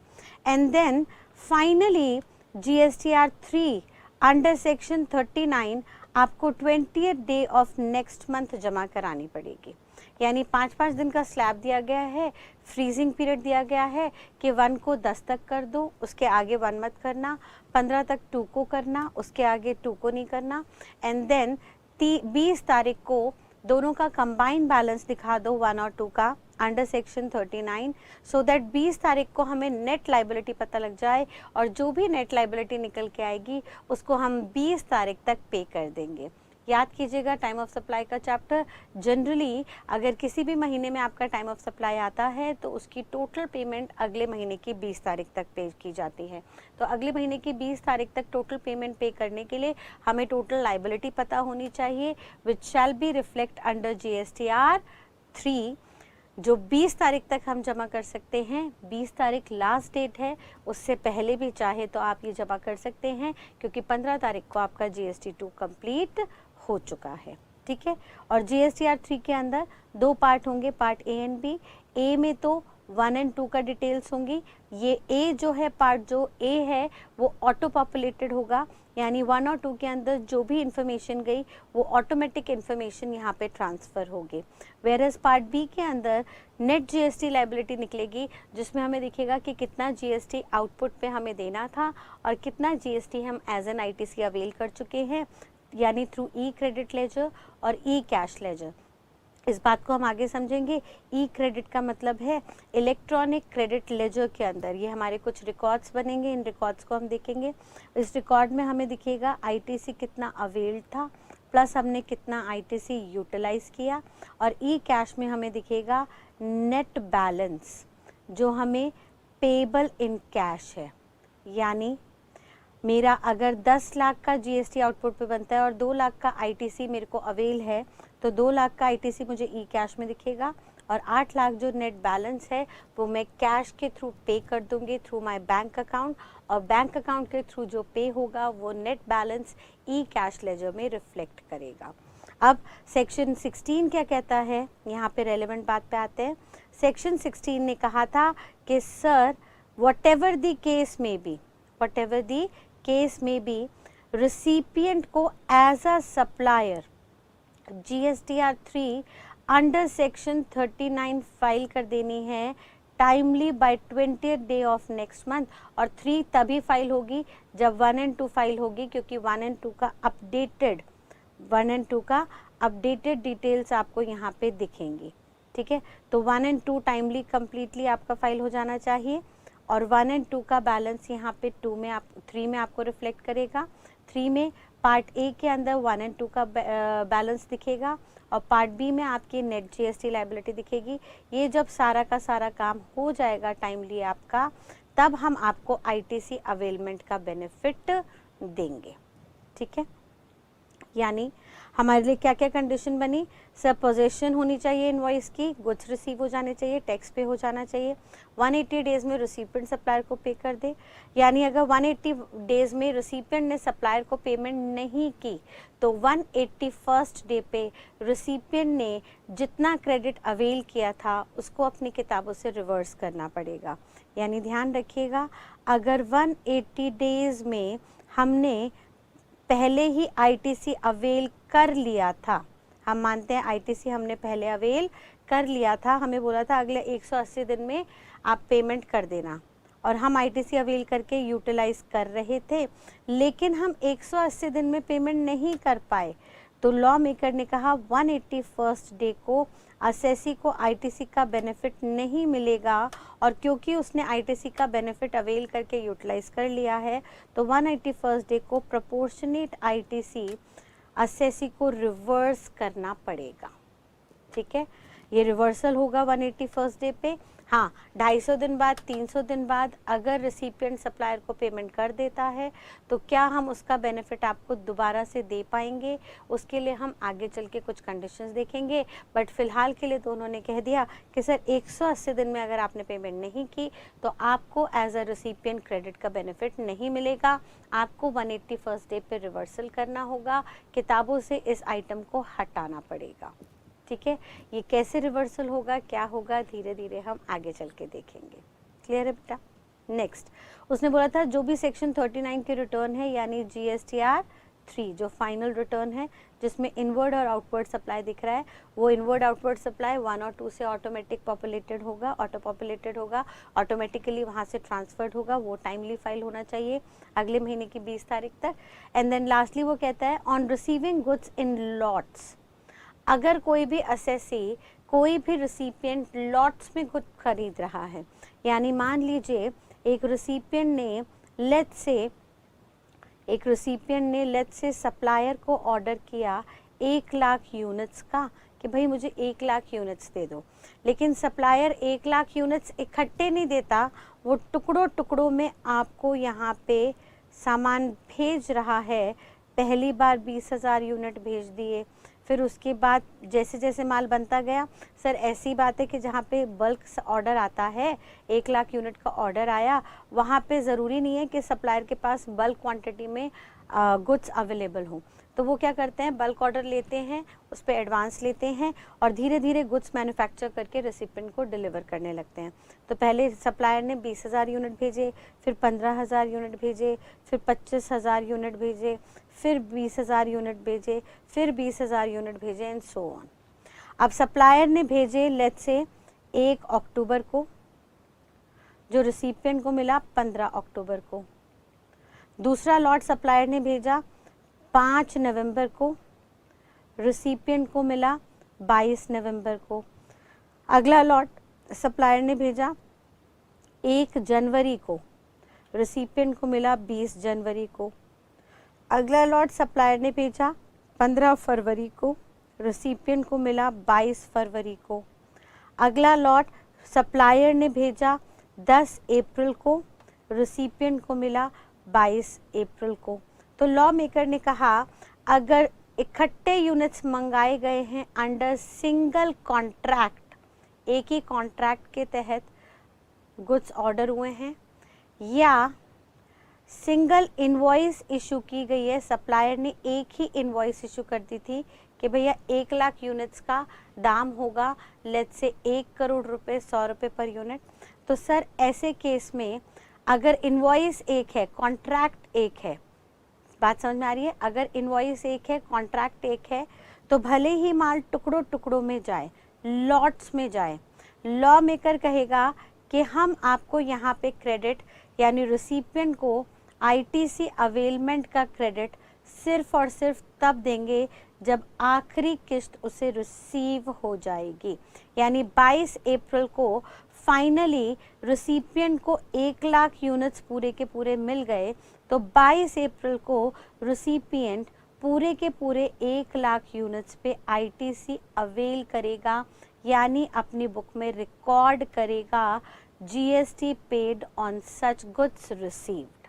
S1: and then finally GSTR 3 under section 39 आपको 20th day of next month जमा करानी पड़ेगी। यानी 5-5 दिन का स्लैब दिया गया है, फ्रीजिंग पीरियड दिया गया है कि 1 को 10 तक कर दो, उसके आगे 1 मत करना, 15 तक 2 को करना, उसके आगे 2 को नहीं करना एंड देन 20 तारीख को दोनों का कंबाइंड बैलेंस दिखा दो 1 और 2 का अंडर सेक्शन 39 सो दैट 20 तारीख को हमें नेट लाइबिलिटी पता लग जाए और जो भी नेट लाइबिलिटी निकल के आएगी उसको हम 20 तारीख तक पे कर देंगे। याद कीजिएगा टाइम ऑफ सप्लाई का चैप्टर, जनरली अगर किसी भी महीने में आपका टाइम ऑफ सप्लाई आता है तो उसकी टोटल पेमेंट अगले महीने की 20 तारीख तक पे की जाती है। तो अगले महीने की 20 तारीख तक टोटल पेमेंट पे करने के लिए हमें टोटल लाइबिलिटी पता होनी चाहिए which shall be reflect under GSTR 3 जो 20 तारीख तक हम जमा कर सकते हैं। 20 तारीख लास्ट डेट है, उससे पहले भी चाहे तो आप ये जमा कर सकते हैं क्योंकि 15 तारीख को आपका GST 2 कंप्लीट हो चुका है। ठीक है, और GSTR 3 के अंदर 2 पार्ट होंगे, part A and B। A में तो 1 एंड 2 का डिटेल्स होंगी। ये A जो है, पार्ट जो A है वो ऑटो पॉपुलेटेड होगा, यानी 1 और 2 के अंदर जो भी इंफॉर्मेशन गई वो ऑटोमेटिक इंफॉर्मेशन यहाँ पे ट्रांसफ़र होगी। वेरस पार्ट B के अंदर नेट GST लाइबिलिटी निकलेगी जिसमें हमें दिखेगा कि कितना GST आउटपुट पे हमें देना था और कितना GST हम एज एन ITC अवेल कर चुके हैं, यानी थ्रू ई क्रेडिट लेजर और ई कैश लेजर। इस बात को हम आगे समझेंगे। ई क्रेडिट का मतलब है इलेक्ट्रॉनिक क्रेडिट लेजर के अंदर ये हमारे कुछ रिकॉर्ड्स बनेंगे, इन रिकॉर्ड्स को हम देखेंगे। इस रिकॉर्ड में हमें दिखेगा ITC कितना अवेल्ड था प्लस हमने कितना ITC यूटिलाइज किया, और ई कैश में हमें दिखेगा नेट बैलेंस जो हमें पेबल इन कैश है। यानी मेरा अगर 10 लाख का GST आउटपुट पे बनता है और 2 लाख का ITC मेरे को अवेल है तो 2 लाख का ITC मुझे ई कैश में दिखेगा और 8 लाख जो नेट बैलेंस है वो मैं कैश के थ्रू पे कर दूंगी थ्रू माय बैंक अकाउंट, और बैंक अकाउंट के थ्रू जो पे होगा वो नेट बैलेंस ई कैश लेजर में रिफ्लेक्ट करेगा। अब सेक्शन 16 क्या कहता है, यहाँ पे रेलेवेंट बात पे आते हैं। सेक्शन 16 ने कहा था कि सर व्हाटएवर द केस में बी रिसिपिएंट को as a supplier GSTR 3 under section 39 file कर देनी है timely by 20th day of next month, और 3 तभी फाइल होगी जब 1 एंड 2 फाइल होगी क्योंकि 1 एंड 2 का अपडेटेड डिटेल्स आपको यहाँ पे दिखेंगी। ठीक है, तो 1 एंड 2 टाइमली कम्प्लीटली आपका फाइल हो जाना चाहिए और 1 एंड 2 का बैलेंस यहाँ पे 3 में आपको रिफ्लेक्ट करेगा। 3 में पार्ट A के अंदर 1 एंड 2 का बैलेंस दिखेगा और पार्ट B में आपकी नेट GST लाइबिलिटी दिखेगी। ये जब सारा का सारा काम हो जाएगा टाइमली आपका, तब हम आपको ITC अवेलमेंट का बेनिफिट देंगे। ठीक है, यानी हमारे लिए क्या क्या कंडीशन बनी, सब पोजेशन होनी चाहिए इनवॉइस की, गुड्स रिसीव हो जाने चाहिए, टैक्स पे हो जाना चाहिए, 180 डेज में रिसिपिएंट सप्लायर को पे कर दे। यानी अगर 180 डेज में रिसिपिएंट ने सप्लायर को पेमेंट नहीं की तो 181st डे पे रिसिपिएंट ने जितना क्रेडिट अवेल किया था उसको अपनी किताबों से रिवर्स करना पड़ेगा। यानी ध्यान रखिएगा, अगर 180 डेज में हमने पहले ही ITC अवेल कर लिया था, हम मानते हैं ITC हमने पहले अवेल कर लिया था, हमें बोला था अगले 180 दिन में आप पेमेंट कर देना, और हम ITC अवेल करके यूटिलाइज कर रहे थे, लेकिन हम 180 दिन में पेमेंट नहीं कर पाए, तो लॉ मेकर ने कहा 181st डे को असेसी को ITC का बेनिफिट नहीं मिलेगा, और क्योंकि उसने ITC का बेनिफिट अवेल करके यूटिलाइज कर लिया है तो 181st डे को प्रोपोर्शनेट ITC असेसी को रिवर्स करना पड़ेगा। ठीक है, ये रिवर्सल होगा 181st डे पे। हाँ, 250 दिन बाद, 300 दिन बाद अगर रिसिपिएंट सप्लायर को पेमेंट कर देता है तो क्या हम उसका बेनिफिट आपको दोबारा से दे पाएंगे, उसके लिए हम आगे चल के कुछ कंडीशंस देखेंगे। बट फिलहाल के लिए तो उन्होंने कह दिया कि सर 180 दिन में अगर आपने पेमेंट नहीं की तो आपको एज अ रिसिपिएंट क्रेडिट का बेनिफिट नहीं मिलेगा, आपको 181st डे पे रिवर्सल करना होगा, किताबों से इस आइटम को हटाना पड़ेगा। ठीक है, ये कैसे रिवर्सल होगा, क्या होगा, धीरे धीरे हम आगे चल के देखेंगे। क्लियर है बेटा? नेक्स्ट उसने बोला था जो भी सेक्शन 39 के रिटर्न है यानी GSTR 3 जो फाइनल रिटर्न है जिसमें इनवर्ड और आउटवर्ड सप्लाई दिख रहा है, वो इनवर्ड आउटवर्ड सप्लाई 1 और 2 से ऑटोमेटिक पॉपुलेटेड होगा, ऑटो पॉपुलेटेड होगा, ऑटोमेटिकली वहाँ से ट्रांसफर्ड होगा, वो टाइमली फाइल होना चाहिए अगले महीने की 20 तारीख तक। एंड देन लास्टली वो कहता है on receiving goods in lots, अगर कोई भी असेसी कोई भी रिसिपिएंट लॉट्स में गुड खरीद रहा है, यानी मान लीजिए एक रिसिपिएंट ने लेट्स से सप्लायर को ऑर्डर किया 1 लाख यूनिट्स का कि भाई मुझे 1 लाख यूनिट्स दे दो, लेकिन सप्लायर 1 लाख यूनिट्स इकट्ठे नहीं देता, वो टुकड़ों टुकड़ों में आपको यहाँ पे सामान भेज रहा है। पहली बार 20,000 यूनिट भेज दिए, फिर उसके बाद जैसे जैसे माल बनता गया, सर ऐसी बात है कि जहाँ पे बल्क ऑर्डर आता है 1 लाख यूनिट का ऑर्डर आया, वहाँ पे ज़रूरी नहीं है कि सप्लायर के पास बल्क क्वांटिटी में गुड्स अवेलेबल हों, तो वो क्या करते हैं बल्क ऑर्डर लेते हैं, उस पर एडवांस लेते हैं और धीरे धीरे गुड्स मैन्युफैक्चर करके रेसिपिएंट को डिलीवर करने लगते हैं। तो पहले सप्लायर ने 20,000 यूनिट भेजे, फिर 15,000 यूनिट भेजे, फिर 25,000 यूनिट भेजे, फिर 20,000 यूनिट भेजे, फिर 20,000 यूनिट भेजे एंड सो ऑन। अब सप्लायर ने भेजे लेट्स से 1 अक्टूबर को, जो रिसिपिएंट को मिला 15 अक्टूबर को। दूसरा लॉट सप्लायर ने भेजा 5 नवंबर को, रिसिपिएंट को मिला 22 नवंबर को। अगला लॉट सप्लायर ने भेजा 1 जनवरी को, रिसिपिएंट को मिला 20 जनवरी को। अगला लॉट सप्लायर ने भेजा 15 फरवरी को, रिसिपिएंट को मिला 22 फरवरी को। अगला लॉट सप्लायर ने भेजा 10 अप्रैल को, रिसिपिएंट को मिला 22 अप्रैल को। तो लॉ मेकर ने कहा अगर इकट्ठे यूनिट्स मंगाए गए हैं अंडर सिंगल कॉन्ट्रैक्ट, एक ही कॉन्ट्रैक्ट के तहत गुड्स ऑर्डर हुए हैं, या सिंगल इनवॉइस इशू की गई है, सप्लायर ने एक ही इनवॉइस इशू कर दी थी कि भैया 1 लाख यूनिट्स का दाम होगा लेट्स से 1 करोड़ रुपए 100 रुपये पर यूनिट, तो सर ऐसे केस में अगर इनवॉइस एक है कॉन्ट्रैक्ट एक है, बात समझ में आ रही है, अगर इनवॉइस एक है कॉन्ट्रैक्ट एक है, तो भले ही माल टुकड़ों टुकड़ों में जाए, लॉट्स में जाए, लॉ मेकर कहेगा कि हम आपको यहाँ पे क्रेडिट यानी रिसिपिएंट को ITC अवेलमेंट का क्रेडिट सिर्फ और सिर्फ तब देंगे जब आखिरी किस्त उसे रिसीव हो जाएगी। यानी 22 अप्रैल को फाइनली रिसिपिएंट को 1 लाख यूनिट्स पूरे के पूरे मिल गए, तो 22 अप्रैल को रिसिपिएंट पूरे के पूरे 1 लाख यूनिट्स पे ITC अवेल करेगा, यानी अपनी बुक में रिकॉर्ड करेगा GST paid on such goods received.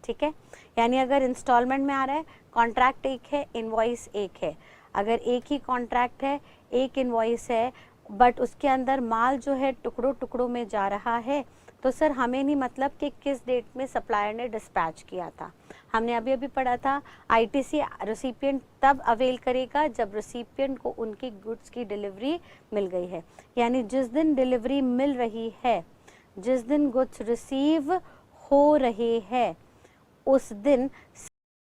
S1: ठीक है, यानी अगर इंस्टॉलमेंट में आ रहा है, कॉन्ट्रैक्ट एक है, इनवॉइस एक है, अगर एक ही कॉन्ट्रैक्ट है, एक इनवॉइस है, बट उसके अंदर माल जो है टुकड़ों टुकड़ों में जा रहा है, तो सर हमें नहीं मतलब कि किस डेट में सप्लायर ने डिस्पैच किया था। हमने अभी अभी पढ़ा था ITC रिसिपिएंट तब अवेल करेगा जब रिसिपिएंट को उनकी गुड्स की डिलीवरी मिल गई है, यानी जिस दिन डिलीवरी मिल रही है, जिस दिन गुड्स रिसीव हो रहे हैं, उस दिन